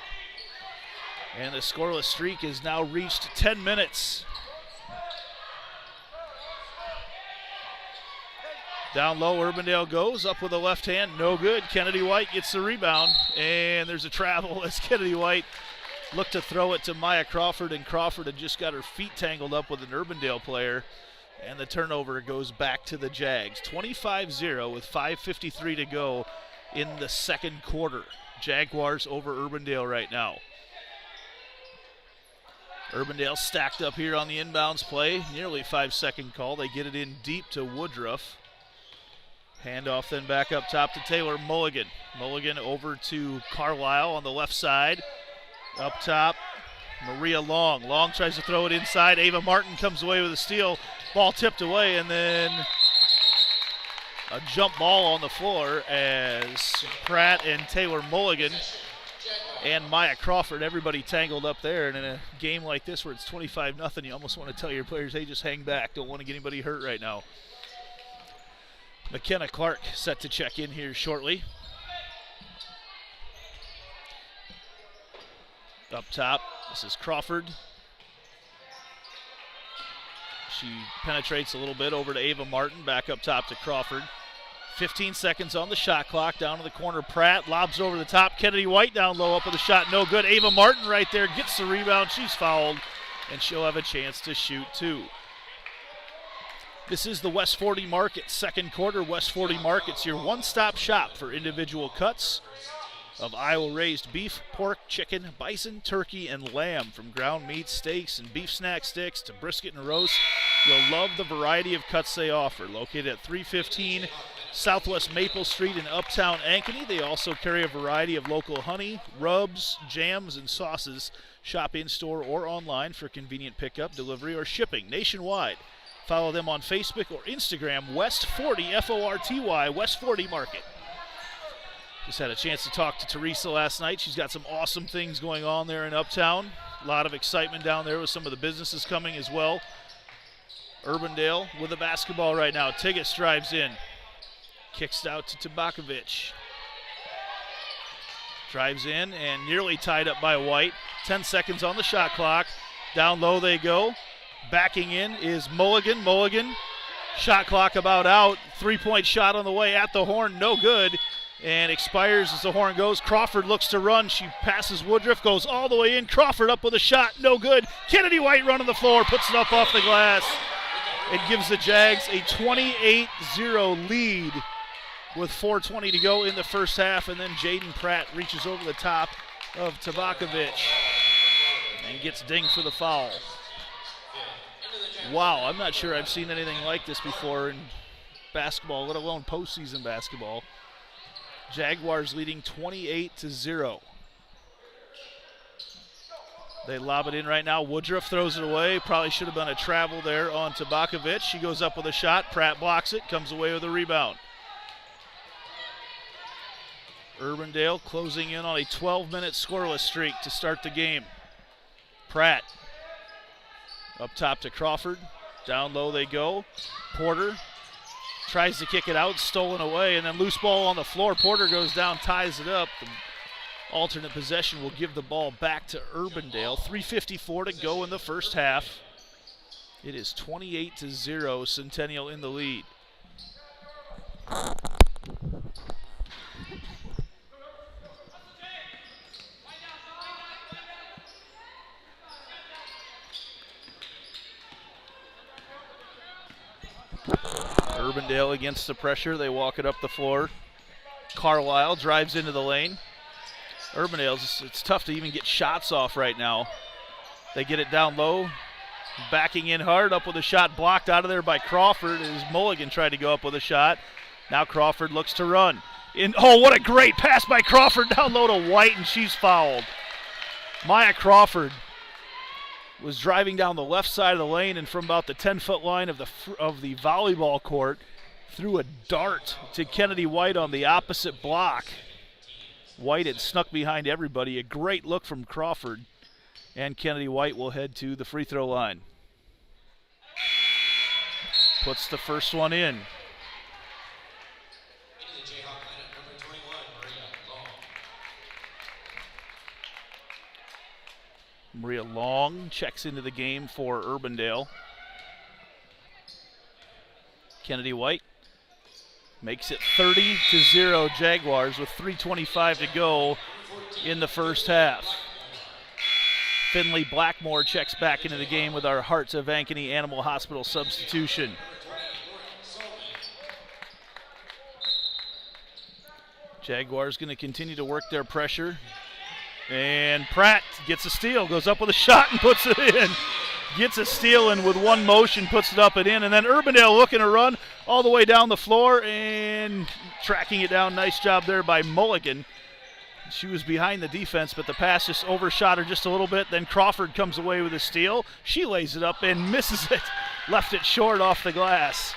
And the scoreless streak has now reached 10 minutes. Down low, Urbandale goes, up with the left hand, no good. Kennedy White gets the rebound, and there's a travel as Kennedy White looked to throw it to Maya Crawford, and Crawford had just got her feet tangled up with an Urbandale player. And the turnover goes back to the Jags. 25-0 with 5:53 to go in the second quarter. Jaguars over Urbandale right now. Urbandale stacked up here on the inbounds play. Nearly 5-second call. They get it in deep to Woodruff. Handoff then back up top to Taylor Mulligan. Mulligan over to Carlisle on the left side. Up top, Maria Long. Long tries to throw it inside. Ava Martin comes away with a steal. Ball tipped away, and then a jump ball on the floor as Pratt and Taylor Mulligan and Maya Crawford, everybody tangled up there. And in a game like this where it's 25-0, you almost want to tell your players, hey, just hang back. Don't want to get anybody hurt right now. McKenna Clark set to check in here shortly. Up top, this is Crawford. She penetrates a little bit over to Ava Martin, back up top to Crawford. 15 seconds on the shot clock, down to the corner. Pratt lobs over the top. Kennedy White down low, up with a shot, no good. Ava Martin right there gets the rebound. She's fouled, and she'll have a chance to shoot 2. This is the West 40 Market, second quarter. West 40 Market's your one-stop shop for individual cuts of Iowa-raised beef, pork, chicken, bison, turkey, and lamb. From ground meat, steaks, and beef snack sticks to brisket and roast, you'll love the variety of cuts they offer. Located at 315 Southwest Maple Street in Uptown Ankeny, they also carry a variety of local honey, rubs, jams, and sauces. Shop in-store or online for convenient pickup, delivery, or shipping nationwide. Follow them on Facebook or Instagram, West 40, F-O-R-T-Y, West 40 Market. Just had a chance to talk to Teresa last night. She's got some awesome things going on there in Uptown. A lot of excitement down there with some of the businesses coming as well. Urbandale with the basketball right now. Tigas drives in. Kicks out to Tabakovic. Drives in and nearly tied up by White. 10 seconds on the shot clock. Down low they go. Backing in is Mulligan. Mulligan, shot clock about out. 3-point shot on the way at the horn, no good. and expires as the horn goes. Crawford looks to run. She passes Woodruff, goes all the way in. Crawford up with a shot, no good. Kennedy White running the floor, puts it up off the glass. It gives the Jags a 28-0 lead with 4:20 to go in the first half, and then Jaden Pratt reaches over the top of Tabakovic and gets dinged for the foul. Wow, I'm not sure I've seen anything like this before in basketball, let alone postseason basketball. Jaguars leading 28-0. They lob it in right now. Woodruff throws it away. Probably should have been a travel there on Tabakovic. She goes up with a shot. Pratt blocks it, comes away with a rebound. Urbandale closing in on a 12-minute scoreless streak to start the game. Pratt up top to Crawford. Down low they go. Porter tries to kick it out, stolen away, and then loose ball on the floor. Porter goes down, ties it up. The alternate possession will give the ball back to Urbandale. 3:54 to go in the first half. It is 28-0, Centennial in the lead. Urbandale against the pressure. They walk it up the floor. Carlisle drives into the lane. Urbandale's, it's tough to even get shots off right now. They get it down low. Backing in hard, up with a shot blocked out of there by Crawford as Mulligan tried to go up with a shot. Now Crawford looks to run. Oh, what a great pass by Crawford down low to White, and she's fouled. Maya Crawford was driving down the left side of the lane, and from about the 10-foot line of the volleyball court, threw a dart to Kennedy White on the opposite block. White had snuck behind everybody. A great look from Crawford, and Kennedy White will head to the free throw line. Puts the first one in. Maria Long checks into the game for Urbandale. Kennedy White makes it 30-0 Jaguars with 3:25 to go in the first half. Finley Blackmore checks back into the game with our Hearts of Ankeny Animal Hospital substitution. Jaguars going to continue to work their pressure. And Pratt gets a steal, goes up with a shot and puts it in. Gets a steal and with one motion puts it up and in. And then Urbandale looking to run all the way down the floor and tracking it down. Nice job there by Mulligan. She was behind the defense, but the pass just overshot her just a little bit. Then Crawford comes away with a steal. She lays it up and misses it. Left it short off the glass.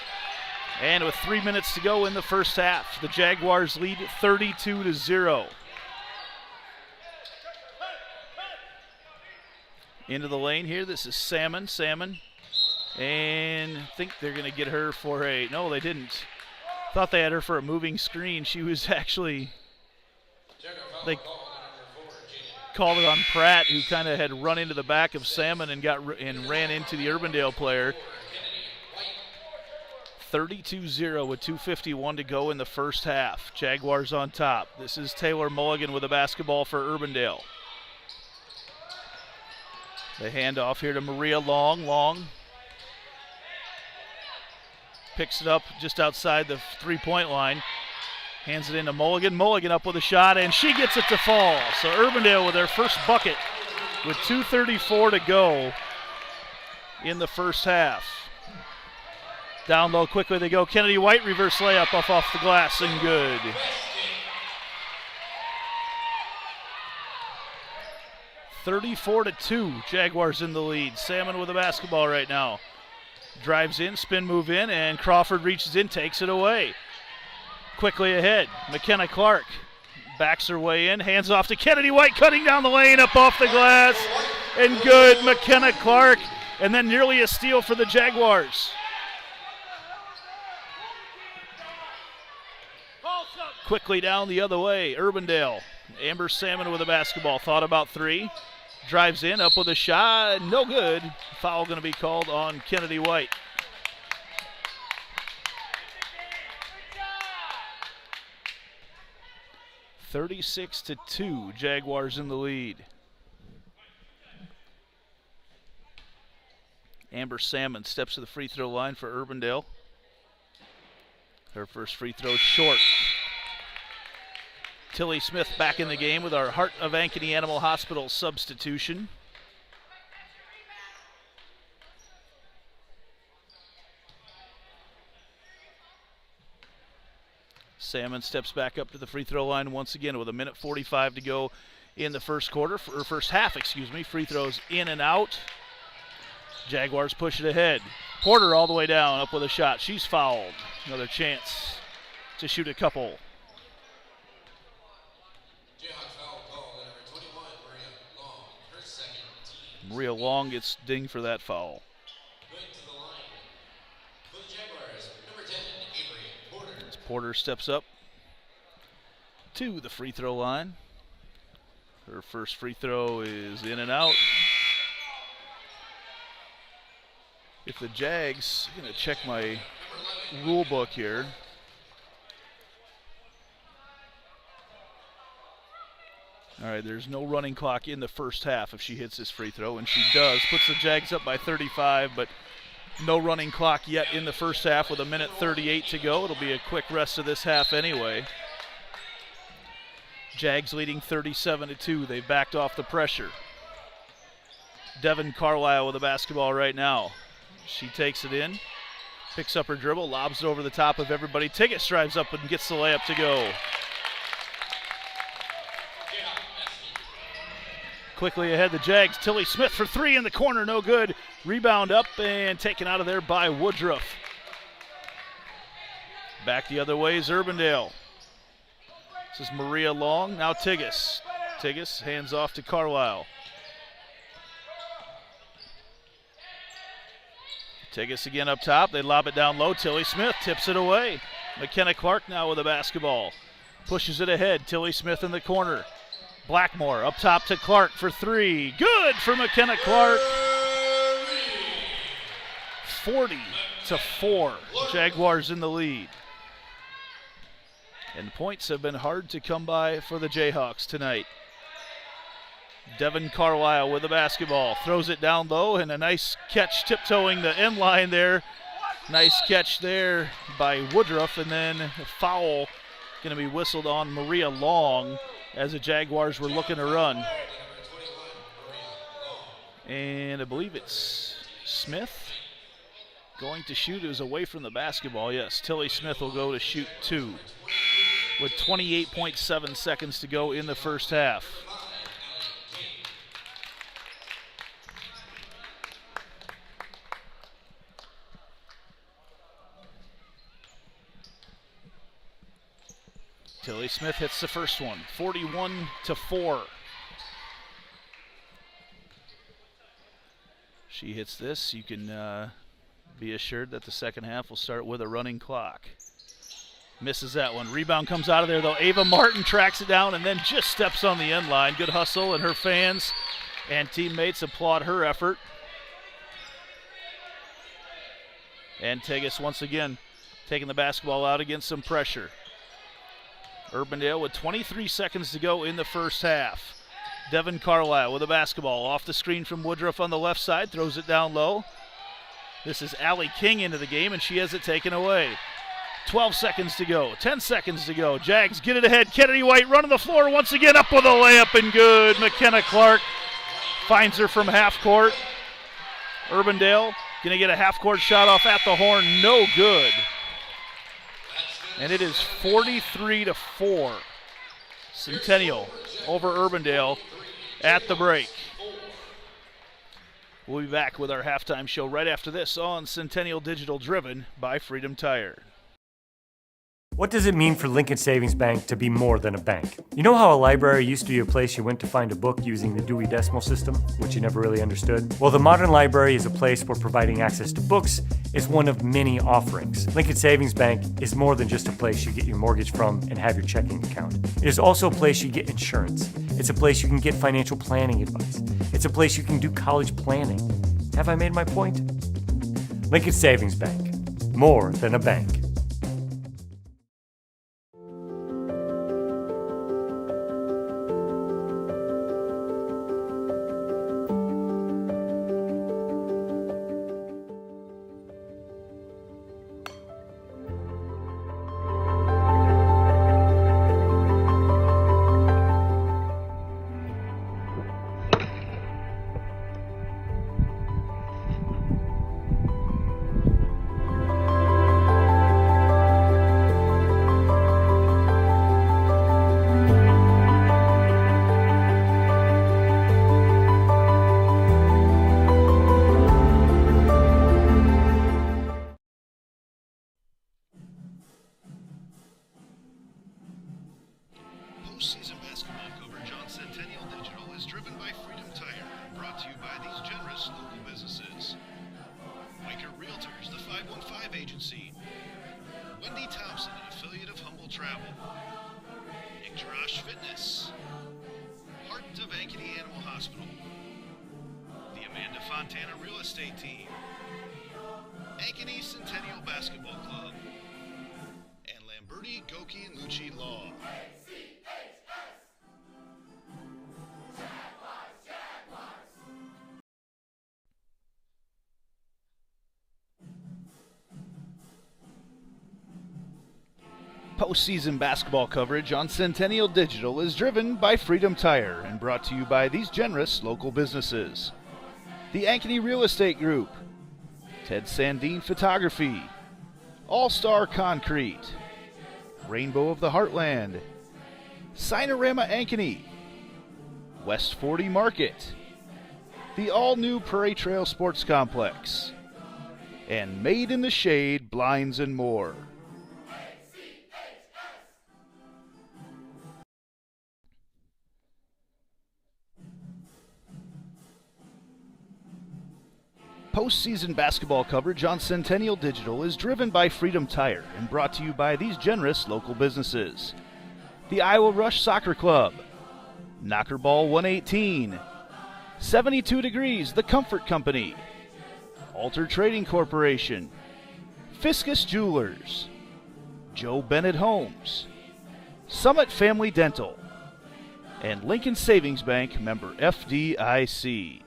And with 3 minutes to go in the first half, the Jaguars lead 32-0. Into the lane here. This is Salmon. And I think they're going to get her for a... No, they didn't. Thought they had her for a moving screen. She was actually... They called it on Pratt, who kind of had run into the back of Salmon and ran into the Urbandale player. 32-0 with 2:51 to go in the first half. Jaguars on top. This is Taylor Mulligan with a basketball for Urbandale. The handoff here to Maria Long. Picks it up just outside the three-point line. Hands it into Mulligan. Mulligan up with a shot, and she gets it to fall. So Urbandale with their first bucket with 2:34 to go in the first half. Down low quickly they go. Kennedy White reverse layup off the glass and good. (34-2), Jaguars in the lead. Salmon with the basketball right now. Drives in, spin move in, and Crawford reaches in, takes it away. Quickly ahead, McKenna Clark backs her way in, hands off to Kennedy White, cutting down the lane, up off the glass, and good. McKenna Clark, and then nearly a steal for the Jaguars. Quickly down the other way, Urbandale. Amber Salmon with a basketball, thought about three. Drives in, up with a shot, no good. Foul going to be called on Kennedy White. 36-2, Jaguars in the lead. Amber Salmon steps to the free throw line for Urbandale. Her first free throw short. Tilly Smith back in the game with our Heart of Ankeny Animal Hospital substitution. Salmon steps back up to the free throw line once again with 1:45 to go in the first quarter, or first half, excuse me. Free throws in and out. Jaguars push it ahead. Porter all the way down, up with a shot. She's fouled. Another chance to shoot a couple. Maria Long gets dinged for that foul. As Porter steps up to the free throw line. Her first free throw is in and out. If the Jags, I'm going to check my rule book here. All right, there's no running clock in the first half if she hits this free throw, and she does. Puts the Jags up by 35, but no running clock yet in the first half with 1:38 to go. It'll be a quick rest of this half anyway. Jags leading 37-2. They've backed off the pressure. Devin Carlisle with the basketball right now. She takes it in, picks up her dribble, lobs it over the top of everybody. Tiggis drives up and gets the layup to go. Quickly ahead, the Jags. Tilly Smith for three in the corner, no good. Rebound up and taken out of there by Woodruff. Back the other way is Urbandale. This is Maria Long, now Tiggis. Tiggis hands off to Carlisle. Tiggis again up top. They lob it down low. Tilly Smith tips it away. McKenna Clark now with the basketball. Pushes it ahead. Tilly Smith in the corner. Blackmore up top to Clark for three. Good for McKenna Clark. 40-4. Jaguars in the lead. And points have been hard to come by for the Jayhawks tonight. Devin Carlisle with the basketball. Throws it down low, and a nice catch tiptoeing the end line there. Nice catch there by Woodruff, and then a foul going to be whistled on Maria Long as the Jaguars were looking to run. And I believe it's Smith going to shoot. It was away from the basketball. Yes, Tilly Smith will go to shoot two with 28.7 seconds to go in the first half. Tilly Smith hits the first one, 41-4. She hits this, you can be assured that the second half will start with a running clock. Misses that one. Rebound comes out of there, though. Ava Martin tracks it down and then just steps on the end line. Good hustle, and her fans and teammates applaud her effort. And Tiggis once again taking the basketball out against some pressure. Urbandale with 23 seconds to go in the first half. Devin Carlisle with the basketball off the screen from Woodruff on the left side, throws it down low. This is Allie King into the game, and she has it taken away. 12 seconds to go, 10 seconds to go. Jags get it ahead. Kennedy White running the floor once again, up with a layup and good. McKenna Clark finds her from half court. Urbandale going to get a half court shot off at the horn, no good. And it is 43-4. Centennial over Urbandale at the break. We'll be back with our halftime show right after this on Centennial Digital, driven by Freedom Tire. What does it mean for Lincoln Savings Bank to be more than a bank? You know how a library used to be a place you went to find a book using the Dewey Decimal System, which you never really understood? Well, the modern library is a place where providing access to books is one of many offerings. Lincoln Savings Bank is more than just a place you get your mortgage from and have your checking account. It is also a place you get insurance. It's a place you can get financial planning advice. It's a place you can do college planning. Have I made my point? Lincoln Savings Bank, more than a bank. by these generous local businesses. Biker Realtors, the 515 Agency. Wendy Thompson, an affiliate of Humble Travel. IGHSAU Fitness. Heart of Ankeny Animal Hospital. The Amanda Fontana Real Estate Team. Ankeny Centennial Basketball Club. And Lamberti, Goki, and Lucci Law. Postseason basketball coverage on Centennial Digital is driven by Freedom Tire and brought to you by these generous local businesses. The Ankeny Real Estate Group, Ted Sandine Photography, All-Star Concrete, Rainbow of the Heartland, Sinorama Ankeny, West 40 Market, the all-new Prairie Trail Sports Complex, and Made in the Shade Blinds and More. Postseason basketball coverage on Centennial Digital is driven by Freedom Tire and brought to you by these generous local businesses. The Iowa Rush Soccer Club, Knockerball 118, 72 Degrees, The Comfort Company, Alter Trading Corporation, Fiscus Jewelers, Joe Bennett Homes, Summit Family Dental, and Lincoln Savings Bank, member FDIC.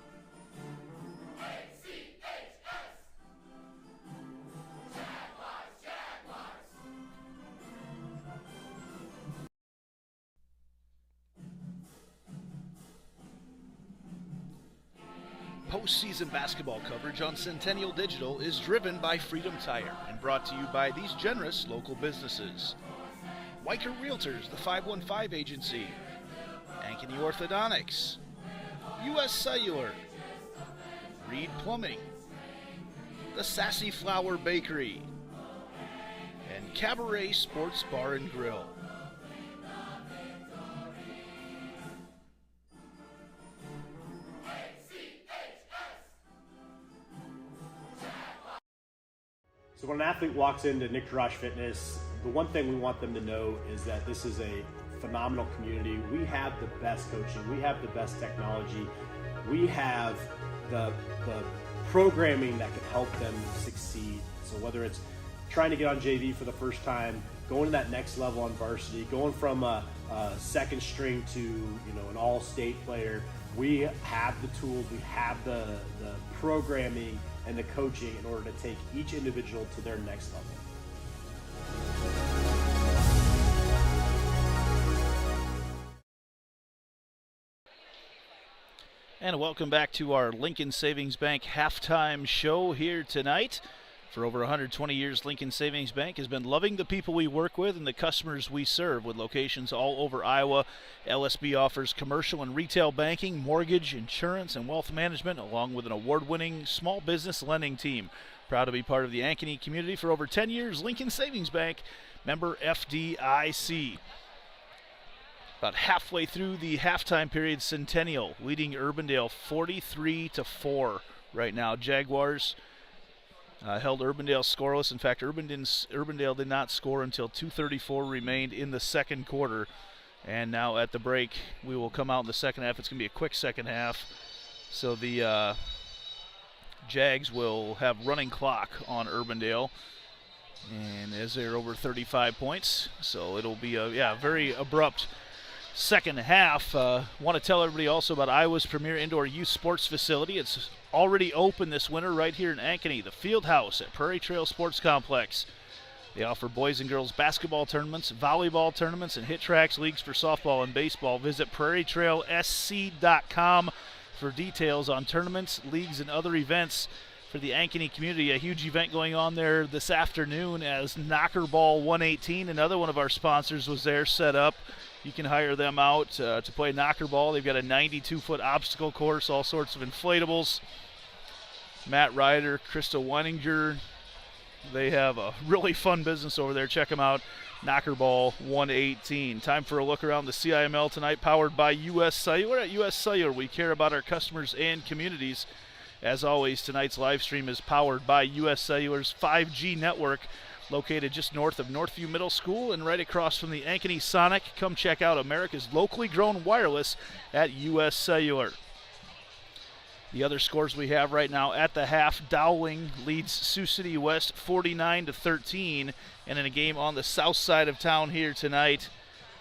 Postseason basketball coverage on Centennial Digital is driven by Freedom Tire and brought to you by these generous local businesses. Biker Realtors, the 515 Agency, Ankeny Orthodontics, U.S. Cellular, Reed Plumbing, the Sassy Flower Bakery, and Cabaret Sports Bar and Grill. So when an athlete walks into IGHSAU Fitness, the one thing we want them to know is that this is a phenomenal community. We have the best coaching. We have the best technology. We have the programming that can help them succeed. So whether it's trying to get on JV for the first time, going to that next level on varsity, going from a second string to an all-state player, we have the tools, we have the programming and the coaching in order to take each individual to their next level. And welcome back to our Lincoln Savings Bank halftime show here tonight. For over 120 years, Lincoln Savings Bank has been loving the people we work with and the customers we serve. With locations all over Iowa, LSB offers commercial and retail banking, mortgage, insurance, and wealth management, along with an award-winning small business lending team. Proud to be part of the Ankeny community for over 10 years. Lincoln Savings Bank, member FDIC. About halfway through the halftime period, Centennial leading Urbandale 43-4 right now. Jaguars held Urbandale scoreless. In fact, Urbandale did not score until 2:34 remained in the second quarter. And now at the break, we will come out in the second half. It's going to be a quick second half. So the Jags will have running clock on Urbandale. And as they're over 35 points. So it'll be a very abrupt second half. Want to tell everybody also about Iowa's premier indoor youth sports facility. It's already open this winter right here in Ankeny, the Field House at Prairie Trail Sports Complex. They offer boys and girls basketball tournaments, volleyball tournaments, and hit tracks leagues for softball and baseball. Visit prairietrailsc.com for details on tournaments, leagues, and other events for the Ankeny community. A huge event going on there this afternoon as Knockerball 118, another one of our sponsors, was there set up. You can hire them out to play knockerball. They've got a 92-foot obstacle course, all sorts of inflatables. Matt Ryder, Krista Weininger, they have a really fun business over there. Check them out. Knocker ball 118. Time for a look around the CIML tonight, powered by U.S. Cellular. At U.S. Cellular, we care about our customers and communities. As always, tonight's live stream is powered by U.S. Cellular's 5G network, located just north of Northview Middle School and right across from the Ankeny Sonic. Come check out America's locally grown wireless at U.S. Cellular. The other scores we have right now at the half: Dowling leads Sioux City West 49-13, and in a game on the south side of town here tonight,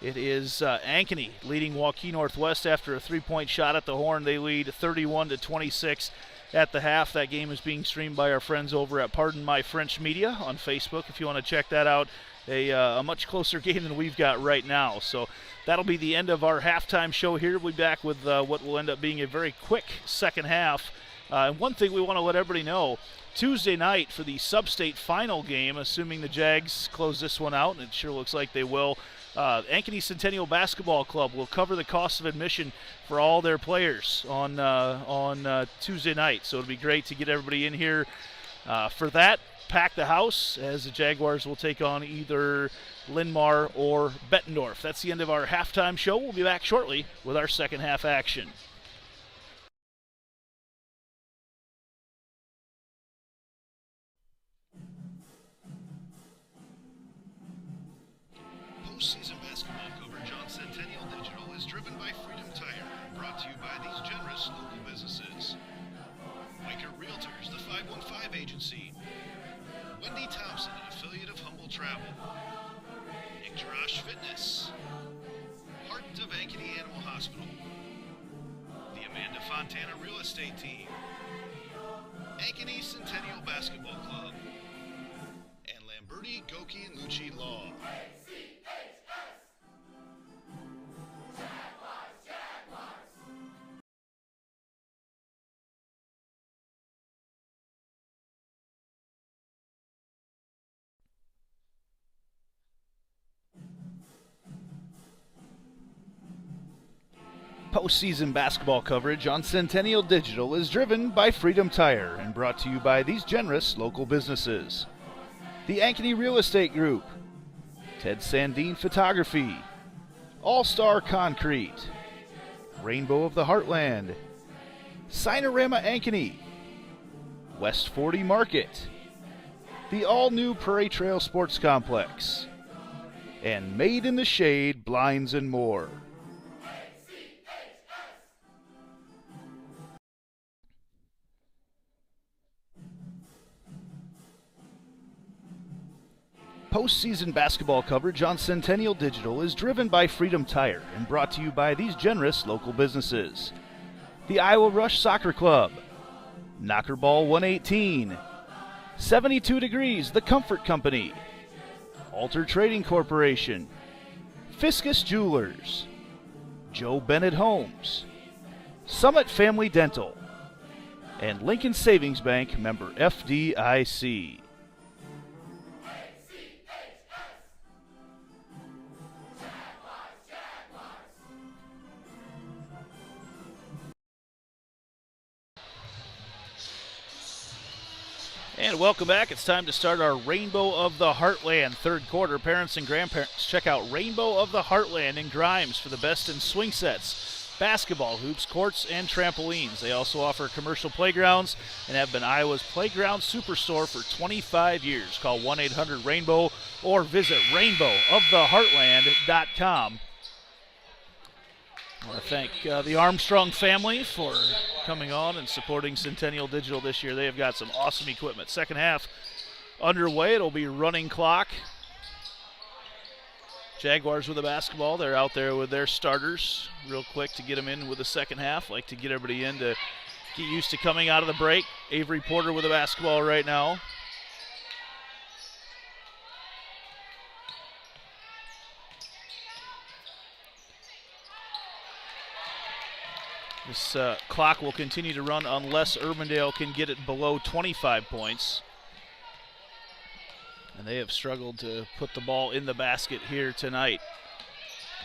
it is Ankeny leading Waukee Northwest after a three-point shot at the horn. They lead 31-26 at the half. That game is being streamed by our friends over at Pardon My French Media on Facebook if you want to check that out. A much closer game than we've got right now. So that'll be the end of our halftime show here. We'll be back with what will end up being a very quick second half. And one thing we want to let everybody know, Tuesday night for the sub-state final game, assuming the Jags close this one out, and it sure looks like they will, Ankeny Centennial Basketball Club will cover the cost of admission for all their players on Tuesday night. So it'll be great to get everybody in here for that. Pack the house, as the Jaguars will take on either Linmar or Bettendorf. That's the end of our halftime show. We'll be back shortly with our second half action. Postseason basketball coverage on Centennial Digital is driven by Freedom Tire, brought to you by these generous local businesses: Wiker Realtors, the 515 Agency; Wendy Thompson, an affiliate of Humble Travel; IGHSAU Fitness; Heart of Ankeny Animal Hospital; the Amanda Fontana Real Estate Team; Ankeny Centennial Basketball Club; and Lamberti, Goki, and Lucci Law. Postseason basketball coverage on Centennial Digital is driven by Freedom Tire and brought to you by these generous local businesses: the Ankeny Real Estate Group, Ted Sandine Photography, All-Star Concrete, Rainbow of the Heartland, Sinorama Ankeny, West 40 Market, the all-new Prairie Trail Sports Complex, and Made in the Shade Blinds and More. Postseason basketball coverage on Centennial Digital is driven by Freedom Tire and brought to you by these generous local businesses: the Iowa Rush Soccer Club, Knocker Ball 118, 72 Degrees, The Comfort Company, Alter Trading Corporation, Fiscus Jewelers, Joe Bennett Homes, Summit Family Dental, and Lincoln Savings Bank, member FDIC. And welcome back. It's time to start our Rainbow of the Heartland third quarter. Parents and grandparents, check out Rainbow of the Heartland in Grimes for the best in swing sets, basketball hoops, courts, and trampolines. They also offer commercial playgrounds and have been Iowa's playground superstore for 25 years. Call 1-800-RAINBOW or visit rainbowoftheheartland.com. I want to thank the Armstrong family for coming on and supporting Centennial Digital this year. They have got some awesome equipment. Second half underway. It'll be running clock. Jaguars with the basketball. They're out there with their starters real quick to get them in with the second half. Like to get everybody in to get used to coming out of the break. Avery Porter with the basketball right now. This clock will continue to run unless Urbandale can get it below 25 points. And they have struggled to put the ball in the basket here tonight.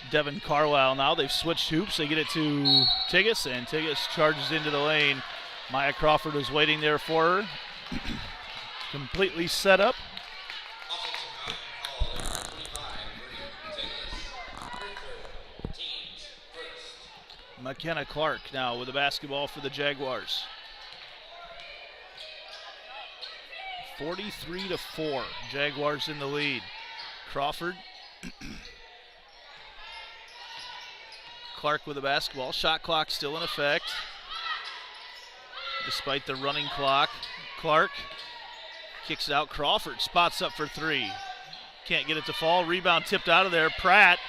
Devin Carlisle now. They've switched hoops. They get it to Tigas, and Tigas charges into the lane. Maya Crawford is waiting there for her. Completely set up. McKenna Clark now with the basketball for the Jaguars. 43-4, Jaguars in the lead. Crawford. Clark with the basketball. Shot clock still in effect, despite the running clock. Clark kicks it out. Crawford spots up for three. Can't get it to fall. Rebound tipped out of there. Pratt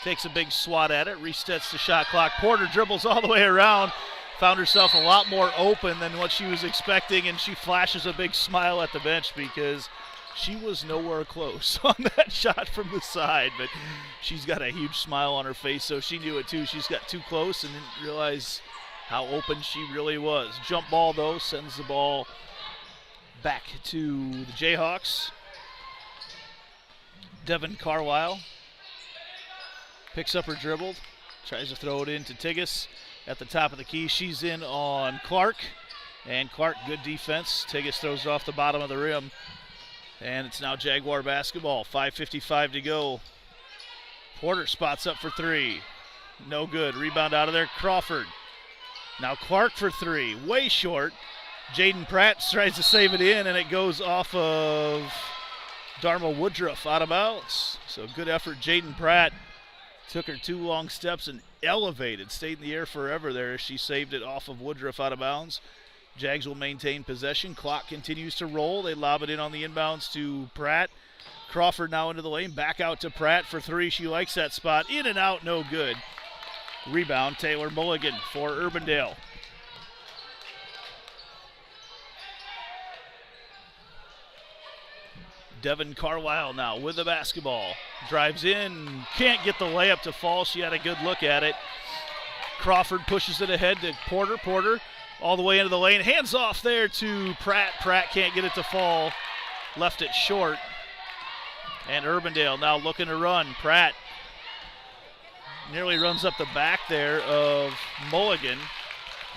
takes a big swat at it. Resets the shot clock. Porter dribbles all the way around. Found herself a lot more open than what she was expecting, and she flashes a big smile at the bench because she was nowhere close on that shot from the side, but she's got a huge smile on her face, so she knew it too. She's got too close and didn't realize how open she really was. Jump ball, though, sends the ball back to the Jayhawks. Devin Carlisle picks up her dribble, tries to throw it into Tigas at the top of the key. She's in on Clark, and Clark, good defense. Tigas throws it off the bottom of the rim, and it's now Jaguar basketball. 5:55 to go. Porter spots up for three. No good. Rebound out of there. Crawford. Now Clark for three. Way short. Jaden Pratt tries to save it in, and it goes off of Dharma Woodruff out of bounds. So good effort. Jaden Pratt took her 2 long steps and elevated. Stayed in the air forever there as she saved it off of Woodruff out of bounds. Jags will maintain possession. Clock continues to roll. They lob it in on the inbounds to Pratt. Crawford now into the lane. Back out to Pratt for three. She likes that spot. In and out, no good. Rebound, Taylor Mulligan for Urbandale. Devin Carlisle now with the basketball. Drives in, can't get the layup to fall. She had a good look at it. Crawford pushes it ahead to Porter. Porter all the way into the lane. Hands off there to Pratt. Pratt can't get it to fall. Left it short. And Urbandale now looking to run. Pratt nearly runs up the back there of Mulligan.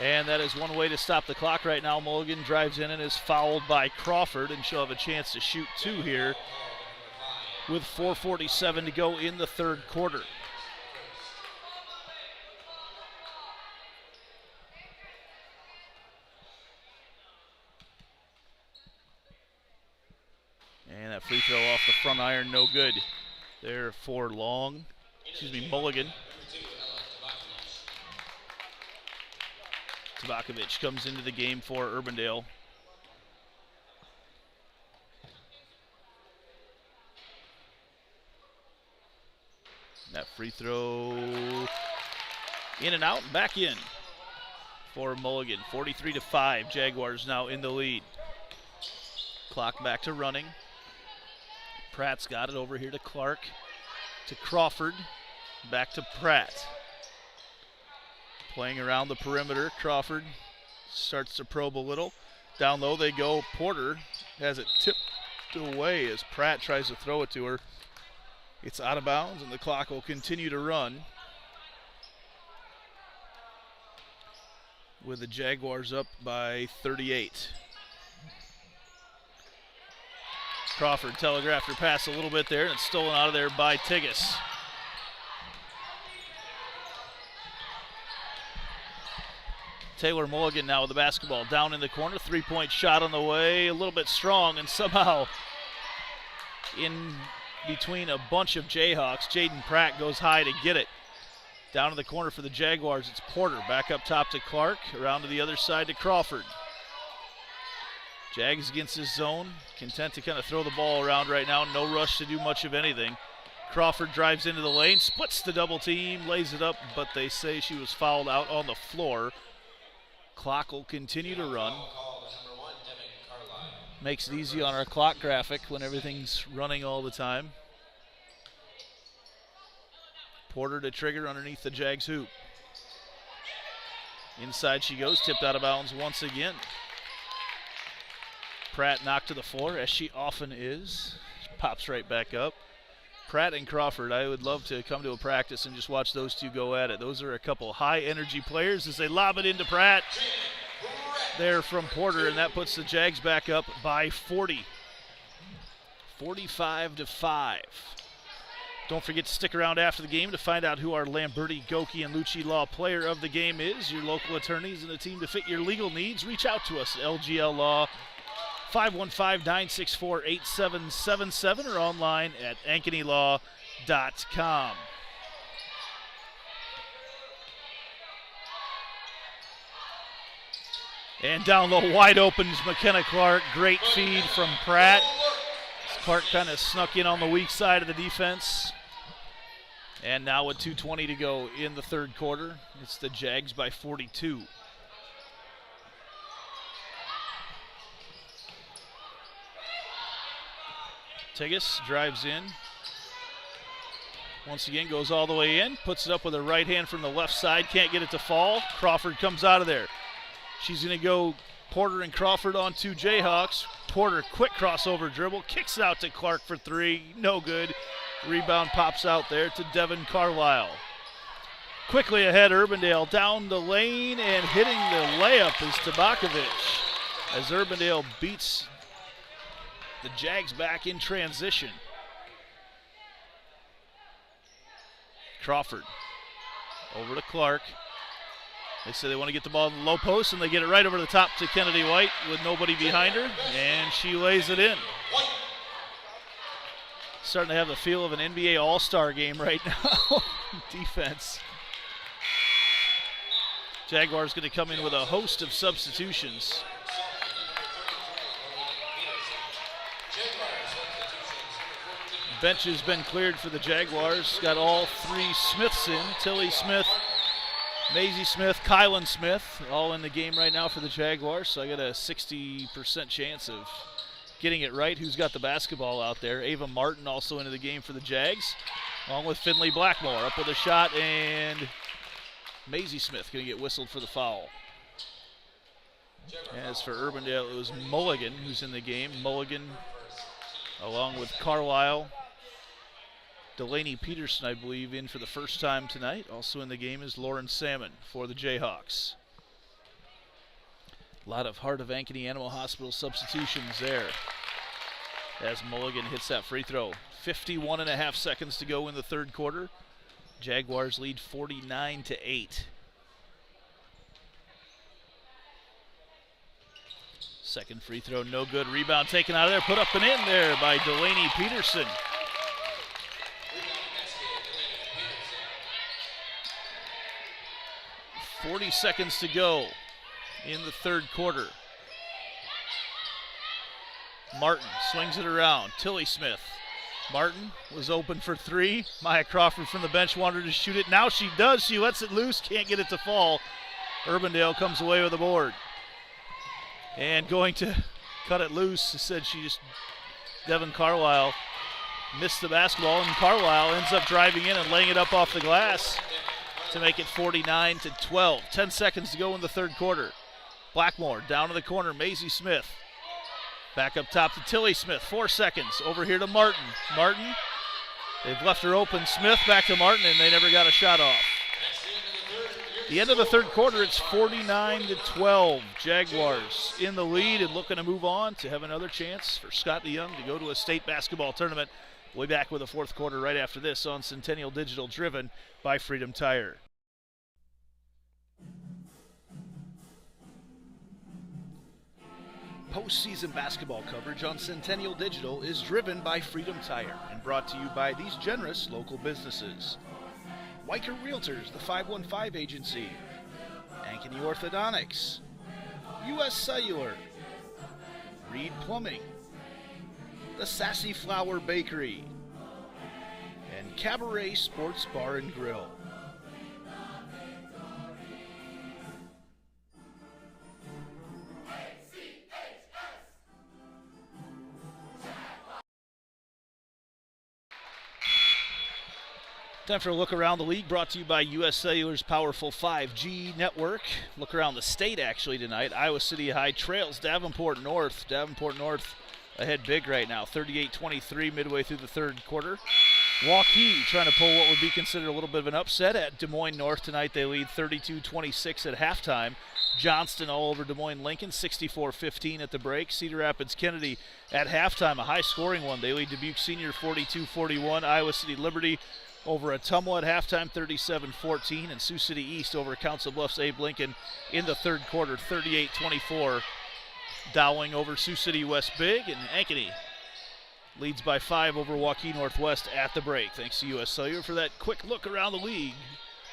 And that is one way to stop the clock right now. Mulligan drives in and is fouled by Crawford, and she'll have a chance to shoot two here with 4:47 to go in the third quarter. And that free throw off the front iron, no good. There for Mulligan. Tabakovic comes into the game for Urbandale. That free throw in and out and back in for Mulligan. 43-5, Jaguars now in the lead. Clock back to running. Pratt's got it over here to Clark, to Crawford, back to Pratt. Playing around the perimeter, Crawford starts to probe a little. Down low they go. Porter has it tipped away as Pratt tries to throw it to her. It's out of bounds, and the clock will continue to run with the Jaguars up by 38. Crawford telegraphed her pass a little bit there, and it's stolen out of there by Tigas. Taylor Mulligan now with the basketball down in the corner. Three-point shot on the way, a little bit strong, and somehow in between a bunch of Jayhawks, Jaden Pratt goes high to get it. Down in the corner for the Jaguars, it's Porter. Back up top to Clark, around to the other side to Crawford. Jags against his zone, content to kind of throw the ball around right now. No rush to do much of anything. Crawford drives into the lane, splits the double team, lays it up, but they say she was fouled out on the floor. Clock will continue to run. Makes it easy on our clock graphic when everything's running all the time. Porter to trigger underneath the Jags hoop. Inside she goes, tipped out of bounds once again. Pratt knocked to the floor, as she often is. She pops right back up. Pratt and Crawford, I would love to come to a practice and just watch those two go at it. Those are a couple high-energy players as they lob it into Pratt. There from Porter, and that puts the Jags back up by 40. 45-5. Don't forget to stick around after the game to find out who our Lamberti, Goki, and Lucci Law player of the game is. Your local attorneys and a team to fit your legal needs. Reach out to us at LGL Law, 515-964-8777 or online at ankenylaw.com. And down low, wide open is McKenna Clark. Great feed from Pratt. Clark kind of snuck in on the weak side of the defense. And now with 2:20 to go in the third quarter, it's the Jags by 42. Tigas drives in. Once again, goes all the way in, puts it up with a right hand from the left side, can't get it to fall. Crawford comes out of there. She's going to go Porter and Crawford on two Jayhawks. Porter, quick crossover dribble, kicks it out to Clark for three, no good. Rebound pops out there to Devin Carlisle. Quickly ahead, Urbandale down the lane, and hitting the layup is Tabakovic as Urbandale beats the Jags back in transition. Crawford over to Clark. They say they want to get the ball in the low post, and they get it right over the top to Kennedy White with nobody behind her, and she lays it in. Starting to have the feel of an NBA All-Star game right now. Defense. Jaguars going to come in with a host of substitutions. Bench has been cleared for the Jaguars. Got all three Smiths in. Tilly Smith, Maisie Smith, Kylan Smith, all in the game right now for the Jaguars. So I got a 60% chance of getting it right. Who's got the basketball out there? Ava Martin also into the game for the Jags, along with Finley Blackmore. Up with a shot, and Maisie Smith going to get whistled for the foul. As for Urbandale, it was Mulligan who's in the game. Mulligan along with Carlisle. Delaney Peterson, I believe, in for the first time tonight. Also in the game is Lauren Salmon for the Jayhawks. A lot of Heart of Ankeny Animal Hospital substitutions there as Mulligan hits that free throw. 51.5 seconds to go in the third quarter. Jaguars lead 49-8. Second free throw, no good. Rebound taken out of there, put up and in there by Delaney Peterson. 40 seconds to go in the third quarter. Martin swings it around. Tilly Smith. Martin was open for three. Maya Crawford from the bench wanted to shoot it. Now she does. She lets it loose. Can't get it to fall. Urbandale comes away with the board. And going to cut it loose. Said she just, Devin Carlisle missed the basketball, and Carlisle ends up driving in and laying it up off the glass to make it 49-12. 10 seconds to go in the third quarter. Blackmore down to the corner. Maisie Smith. Back up top to Tilly Smith. 4 seconds. Over here to Martin. Martin. They've left her open. Smith back to Martin, and they never got a shot off. The end of the third quarter, it's 49-12. Jaguars in the lead and looking to move on to have another chance for Scott DeYoung to go to a state basketball tournament. We'll be back with the fourth quarter right after this on Centennial Digital, driven by Freedom Tire. Postseason basketball coverage on Centennial Digital is driven by Freedom Tire and brought to you by these generous local businesses. Weicker Realtors, the 515 Agency, Ankeny Orthodontics, U.S. Cellular, Reed Plumbing, the Sassy Flower Bakery, and Cabaret Sports Bar and Grill. Time for a look around the league, brought to you by U.S. Cellular's powerful 5G network. Look around the state actually tonight. Iowa City High trails Davenport North. Davenport North ahead big right now, 38-23 midway through the third quarter. Waukee trying to pull what would be considered a little bit of an upset at Des Moines North tonight. They lead 32-26 at halftime. Johnston all over Des Moines Lincoln, 64-15 at the break. Cedar Rapids Kennedy at halftime, a high-scoring one. They lead Dubuque Senior 42-41. Iowa City Liberty over Ottumwa at halftime, 37-14. And Sioux City East over Council Bluffs Abe Lincoln in the third quarter, 38-24. Dowling over Sioux City West Big, and Ankeny leads by 5 over Waukee Northwest at the break. Thanks to U.S. Cellular for that quick look around the league.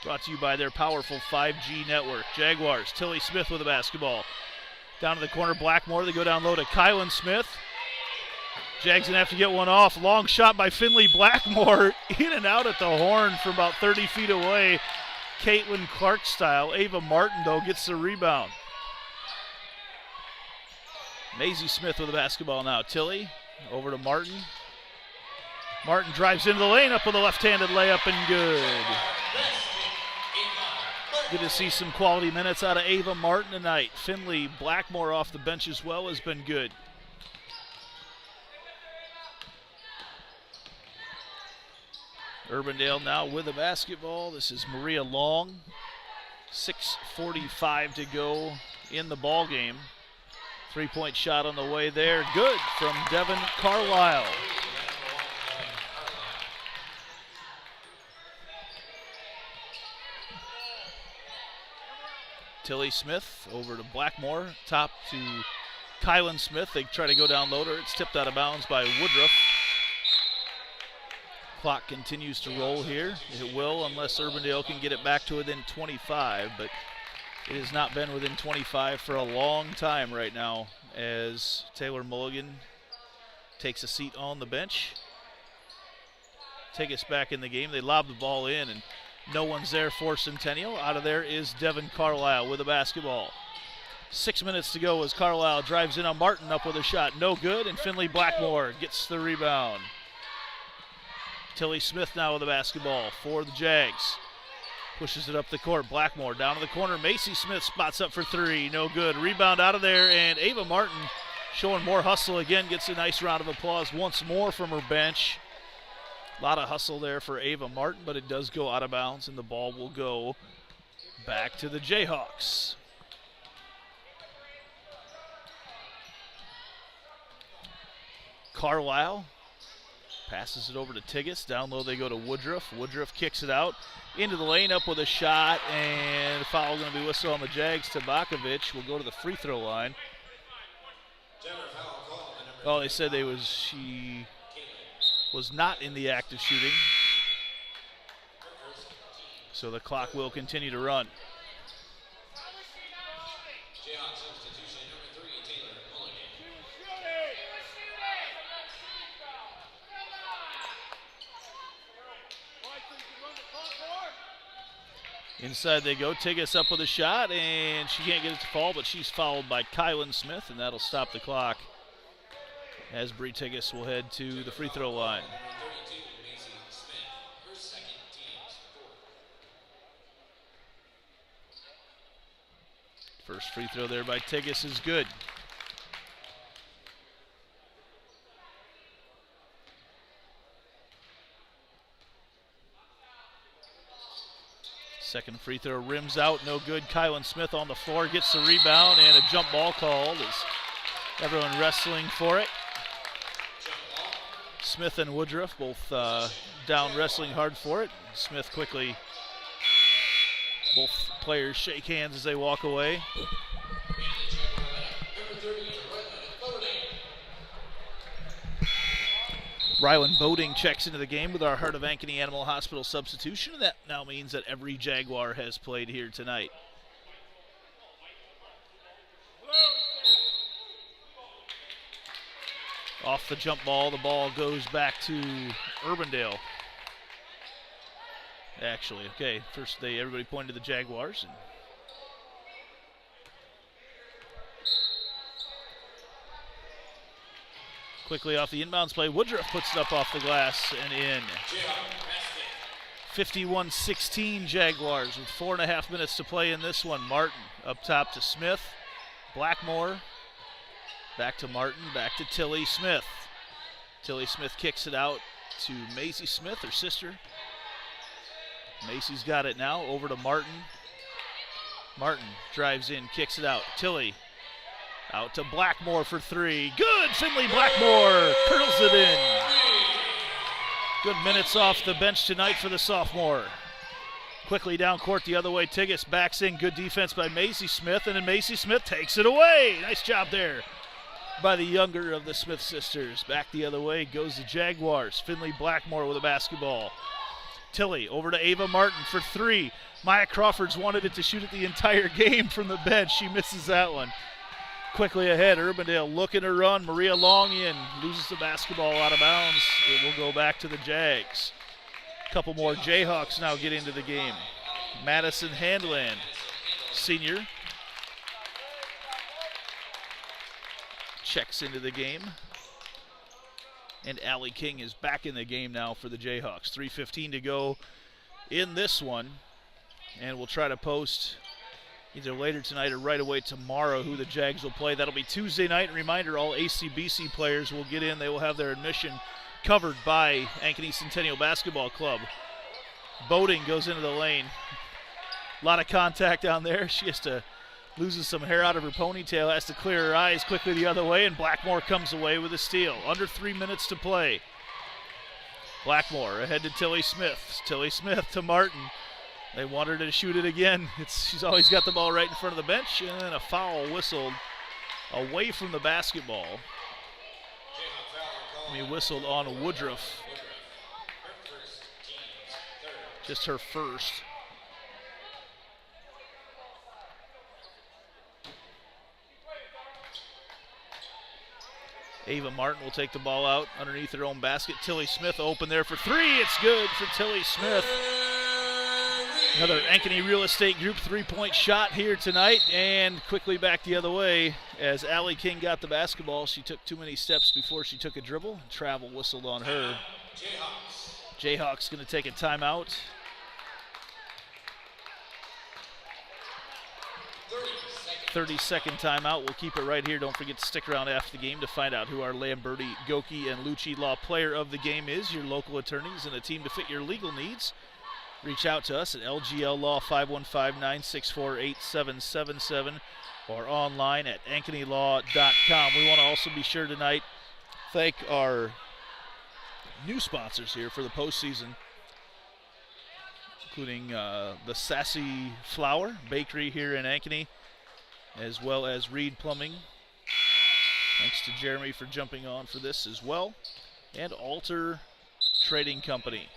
Brought to you by their powerful 5G network. Jaguars, Tilly Smith with the basketball. Down to the corner, Blackmore. They go down low to Kylan Smith. Jags gonna have to get one off. Long shot by Finley Blackmore. In and out at the horn from about 30 feet away. Caitlin Clark style. Ava Martin, though, gets the rebound. Maisie Smith with the basketball now. Tilly over to Martin. Martin drives into the lane, up with a left-handed layup, and good. Good to see some quality minutes out of Ava Martin tonight. Finley Blackmore off the bench as well has been good. Urbandale now with the basketball. This is Maria Long. 6:45 to go in the ball game. Three-point shot on the way there. Good from Devin Carlisle. Tilly Smith over to Blackmore. Top to Kylan Smith. They try to go down low. It's tipped out of bounds by Woodruff. Clock continues to roll here. It will unless Urbandale can get it back to within 25, but it has not been within 25 for a long time right now as Taylor Mulligan takes a seat on the bench. Take us back in the game. They lob the ball in, and no one's there for Centennial. Out of there is Devin Carlisle with the basketball. 6 minutes to go as Carlisle drives in on Martin, up with a shot. No good, and Finley Blackmore gets the rebound. Tilly Smith now with the basketball for the Jags. Pushes it up the court. Blackmore down to the corner. Macy Smith spots up for three. No good. Rebound out of there, and Ava Martin showing more hustle again. Gets a nice round of applause once more from her bench. A lot of hustle there for Ava Martin, but it does go out of bounds, and the ball will go back to the Jayhawks. Carlisle passes it over to Tigas. Down low they go to Woodruff. Woodruff kicks it out into the lane, up with a shot, and the foul going to be whistled on the Jags. Tabakovic will go to the free throw line. Oh, they said she was not in the act of shooting. So the clock will continue to run. Inside they go. Tigas up with a shot, and she can't get it to fall, but she's fouled by Kylan Smith, and that'll stop the clock as Bree Tigas will head to the free throw line. First free throw there by Tigas is good. Second free throw rims out, no good. Kylan Smith on the floor gets the rebound, and a jump ball called as everyone wrestling for it. Smith and Woodruff both down wrestling hard for it. Smith quickly, both players shake hands as they walk away. Rylan Boating checks into the game with our Heart of Ankeny Animal Hospital substitution, and that now means that every Jaguar has played here tonight. Off the jump ball, the ball goes back to Urbandale. Actually, okay, first everybody pointed to the Jaguars. And quickly off the inbounds play, Woodruff puts it up off the glass and in. 51-16 Jaguars with 4.5 minutes to play in this one. Martin up top to Smith. Blackmore back to Martin, back to Tilly Smith. Tilly Smith kicks it out to Macy Smith, her sister. Macy's got it now, over to Martin. Martin drives in, kicks it out. Tilly out to Blackmore for three. Good, Finley Blackmore curls it in. Good minutes off the bench tonight for the sophomore. Quickly down court the other way, Tigas backs in. Good defense by Macy Smith, and then Macy Smith takes it away. Nice job there by the younger of the Smith sisters. Back the other way goes the Jaguars. Finley Blackmore with a basketball. Tilly over to Ava Martin for three. Maya Crawford's wanted it to shoot it the entire game from the bench. She misses that one. Quickly ahead, Urbandale looking to run. Maria Long in, loses the basketball out of bounds. It will go back to the Jags. A couple more Jayhawks now get into the game. Madison Handland, senior, checks into the game. And Allie King is back in the game now for the Jayhawks. 3:15 to go in this one. And we'll try to post either later tonight or right away tomorrow who the Jags will play. That'll be Tuesday night. Reminder, all ACBC players will get in. They will have their admission covered by Ankeny Centennial Basketball Club. Boating goes into the lane. A lot of contact down there. She has to loses some hair out of her ponytail, has to clear her eyes quickly the other way, and Blackmore comes away with a steal. Under 3 minutes to play. Blackmore ahead to Tilly Smith. Tilly Smith to Martin. They want her to shoot it again. She's always got the ball right in front of the bench, and then a foul whistled away from the basketball. Whistled on Woodruff. Just her first. Ava Martin will take the ball out underneath her own basket. Tilly Smith open there for three. It's good for Tilly Smith. Another Ankeny Real Estate Group three-point shot here tonight, and quickly back the other way as Allie King got the basketball. She took too many steps before she took a dribble. Travel whistled on her. Jayhawks going to take a timeout. 30-second timeout. We'll keep it right here. Don't forget to stick around after the game to find out who our Lamberti, Goki, and Lucci Law player of the game is. Your local attorneys and a team to fit your legal needs. Reach out to us at LGL Law 515-964-8777 or online at ankenylaw.com. We want to also be sure tonight thank our new sponsors here for the postseason, including the Sassy Flour Bakery here in Ankeny, as well as Reed Plumbing. Thanks to Jeremy for jumping on for this as well. And Alter Trading Company.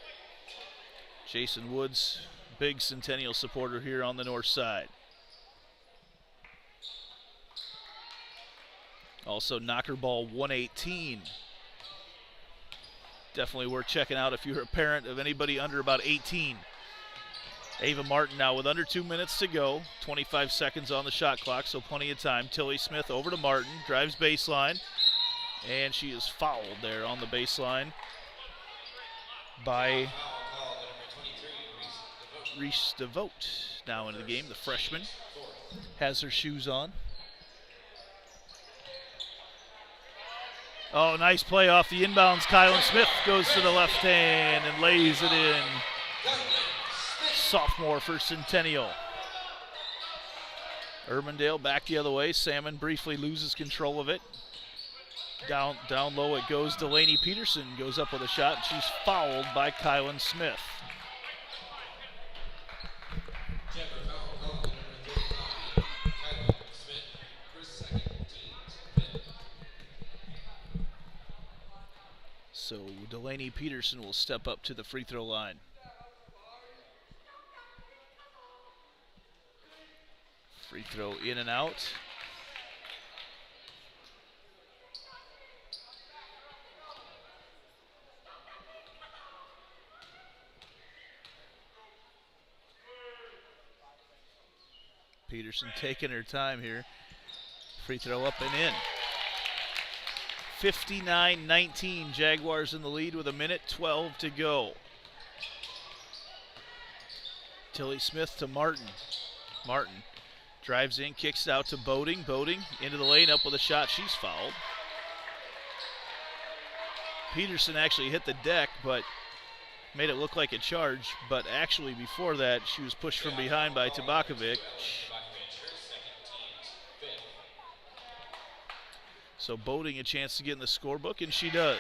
Jason Woods, big Centennial supporter here on the north side. Also Knocker Ball 118. Definitely worth checking out if you're a parent of anybody under about 18. Ava Martin now with under 2 minutes to go. 25 seconds on the shot clock, so plenty of time. Tilly Smith over to Martin, drives baseline, and she is fouled there on the baseline by Reese DeVote. Now into the game, the freshman has her shoes on. Oh, nice play off the inbounds. Kylan Smith goes to the left hand and lays it in. Sophomore for Centennial. Urbandale back the other way. Salmon briefly loses control of it. Down low it goes. Delaney Peterson goes up with a shot, and she's fouled by Kylan Smith. So Delaney Peterson will step up to the free throw line. Free throw in and out. Peterson taking her time here. Free throw up and in. 59-19, Jaguars in the lead with 1:12 to go. Tilly Smith to Martin. Martin drives in, kicks out to Boating. Boating into the lane, up with a shot. She's fouled. Peterson actually hit the deck, but made it look like a charge. But actually before that, she was pushed from behind by Tabakovic. So Boating a chance to get in the scorebook, and she does.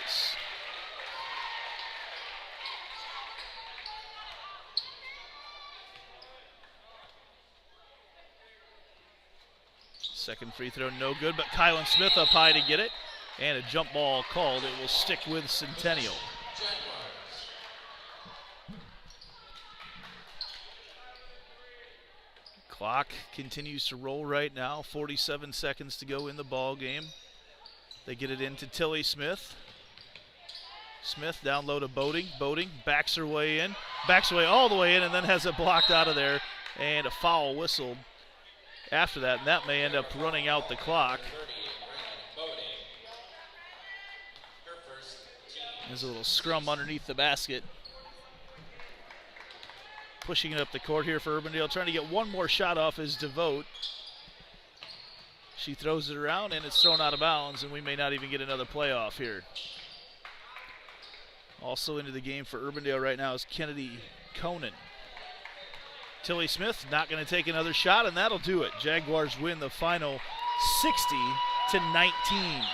Second free throw, no good, but Kylan Smith up high to get it. And a jump ball called. It will stick with Centennial. Clock continues to roll right now. 47 seconds to go in the ball game. They get it into Tilly Smith. Smith down low to Boating. Boating backs her way in. Backs away all the way in and then has it blocked out of there. And a foul whistled after that. And that may end up running out the clock. There's a little scrum underneath the basket. Pushing it up the court here for Urbandale. Trying to get one more shot off is DeVote. She throws it around and it's thrown out of bounds, and we may not even get another playoff here. Also into the game for Urbandale right now is Kennedy Conan. Tilly Smith not going to take another shot, and that'll do it. Jaguars win the final 60-19.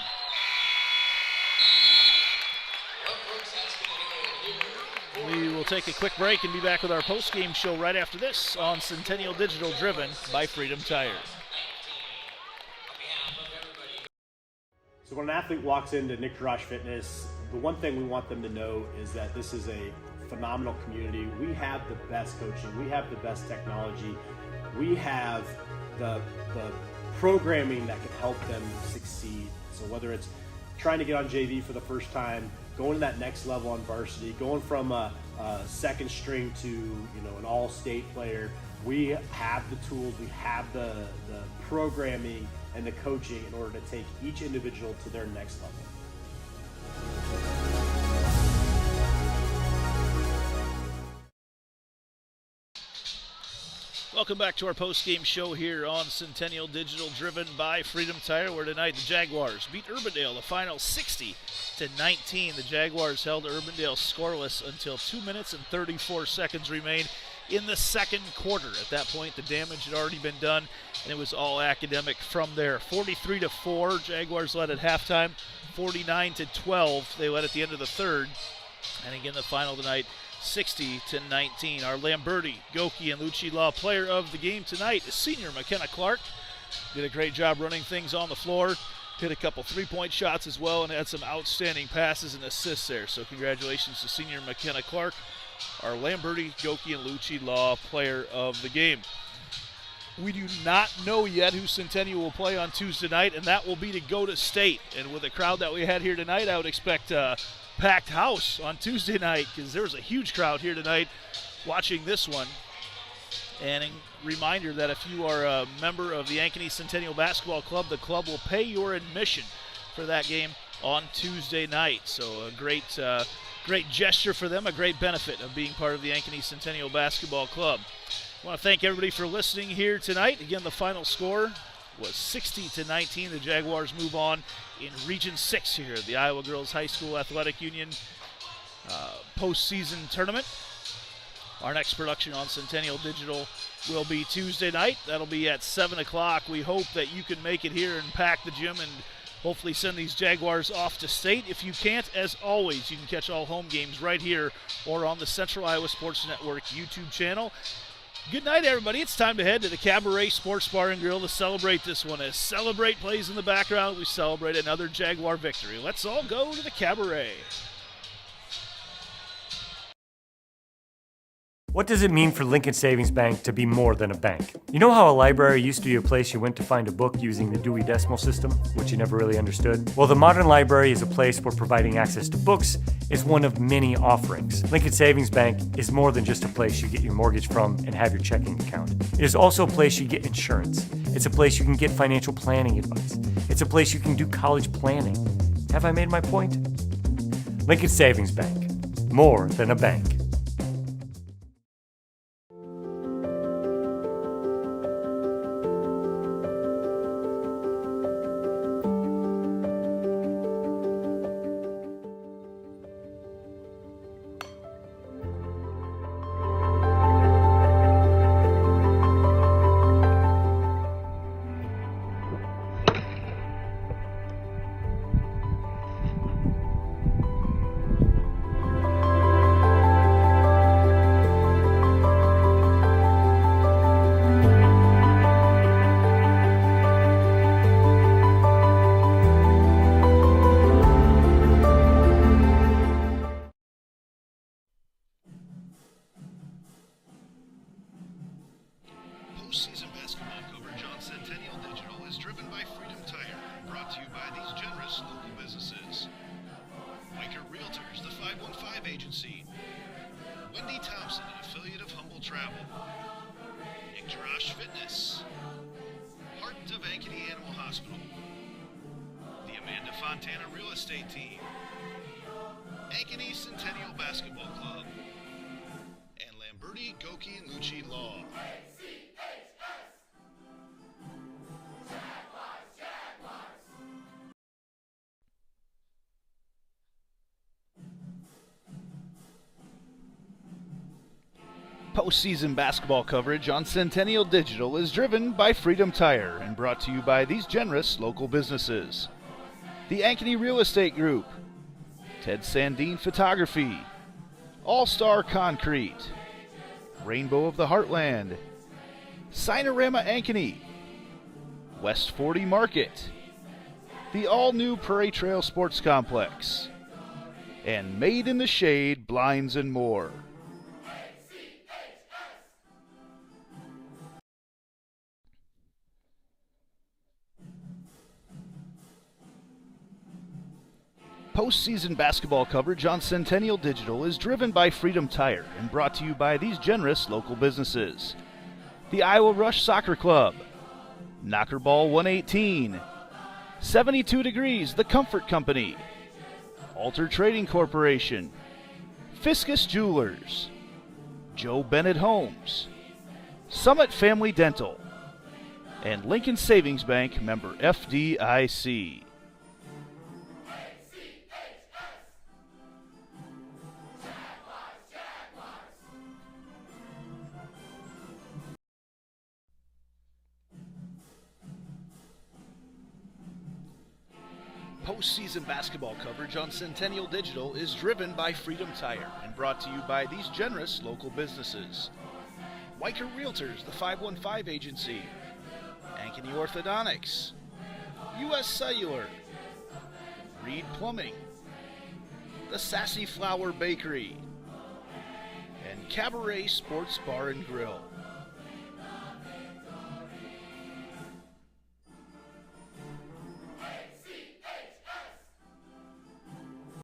We will take a quick break and be back with our post-game show right after this on Centennial Digital, driven by Freedom Tire. So when an athlete walks into Nick Fitness, the one thing we want them to know is that this is a phenomenal community. We have the best coaching. We have the best technology. We have the programming that can help them succeed. So whether it's trying to get on JV for the first time, going to that next level on varsity, going from a second string to an all-state player, we have the tools, we have the programming and the coaching in order to take each individual to their next level. Welcome back to our post-game show here on Centennial Digital, driven by Freedom Tire, where tonight the Jaguars beat Urbandale, the final 60-19. The Jaguars held Urbandale scoreless until 2 minutes and 34 seconds remained in the second quarter. At that point, the damage had already been done, and it was all academic from there. 43-4, Jaguars led at halftime. 49-12, they led at the end of the third. And again, the final tonight, 60-19. Our Lamberti, Goki, and Lucci Law player of the game tonight is senior McKenna Clark. Did a great job running things on the floor. Hit a couple three-point shots as well and had some outstanding passes and assists there. So congratulations to senior McKenna Clark, our Lamberti, Goki, and Lucci Law player of the game. We do not know yet who Centennial will play on Tuesday night, and that will be to go to state. And with the crowd that we had here tonight, I would expect packed house on Tuesday night, because there was a huge crowd here tonight watching this one. And a reminder that if you are a member of the Ankeny Centennial Basketball Club, the club will pay your admission for that game on Tuesday night. So a great gesture for them, a great benefit of being part of the Ankeny Centennial Basketball Club. I want to thank everybody for listening here tonight. Again, the final score was 60-19. The Jaguars move on in Region 6 here at the Iowa Girls High School Athletic Union postseason tournament. Our next production on Centennial Digital will be Tuesday night. That'll be at 7 o'clock. We hope that you can make it here and pack the gym and hopefully send these Jaguars off to state. If you can't, as always, you can catch all home games right here or on the Central Iowa Sports Network YouTube channel. Good night, everybody. It's time to head to the Cabaret Sports Bar and Grill to celebrate this one. As Celebrate plays in the background, we celebrate another Jaguar victory. Let's all go to the Cabaret. What does it mean for Lincoln Savings Bank to be more than a bank? You know how a library used to be a place you went to find a book using the Dewey Decimal System, which you never really understood? Well, the modern library is a place where providing access to books is one of many offerings. Lincoln Savings Bank is more than just a place you get your mortgage from and have your checking account. It is also a place you get insurance. It's a place you can get financial planning advice. It's a place you can do college planning. Have I made my point? Lincoln Savings Bank, more than a bank. generous local businesses. Wiker Realtors, the 515 Agency. Wendy Thompson, an affiliate of Humble Travel. IGHSAU Fitness. Heart of Ankeny Animal Hospital. The Amanda Fontana Real Estate Team. Ankeny Centennial Basketball Club. And Lamberti, Goki, and Lucci Law. Postseason basketball coverage on Centennial Digital is driven by Freedom Tire and brought to you by these generous local businesses. The Ankeny Real Estate Group, Ted Sandine Photography, All-Star Concrete, Rainbow of the Heartland, Sinorama Ankeny, West 40 Market, the all-new Prairie Trail Sports Complex, and Made in the Shade Blinds and More. Postseason basketball coverage on Centennial Digital is driven by Freedom Tire and brought to you by these generous local businesses. The Iowa Rush Soccer Club, Knockerball 118, 72 Degrees, The Comfort Company, Alter Trading Corporation, Fiscus Jewelers, Joe Bennett Homes, Summit Family Dental, and Lincoln Savings Bank, member FDIC. Postseason basketball coverage on Centennial Digital is driven by Freedom Tire and brought to you by these generous local businesses. Wiker Realtors, the 515 Agency, Ankeny Orthodontics, U.S. Cellular, Reed Plumbing, the Sassy Flower Bakery, and Cabaret Sports Bar and Grill.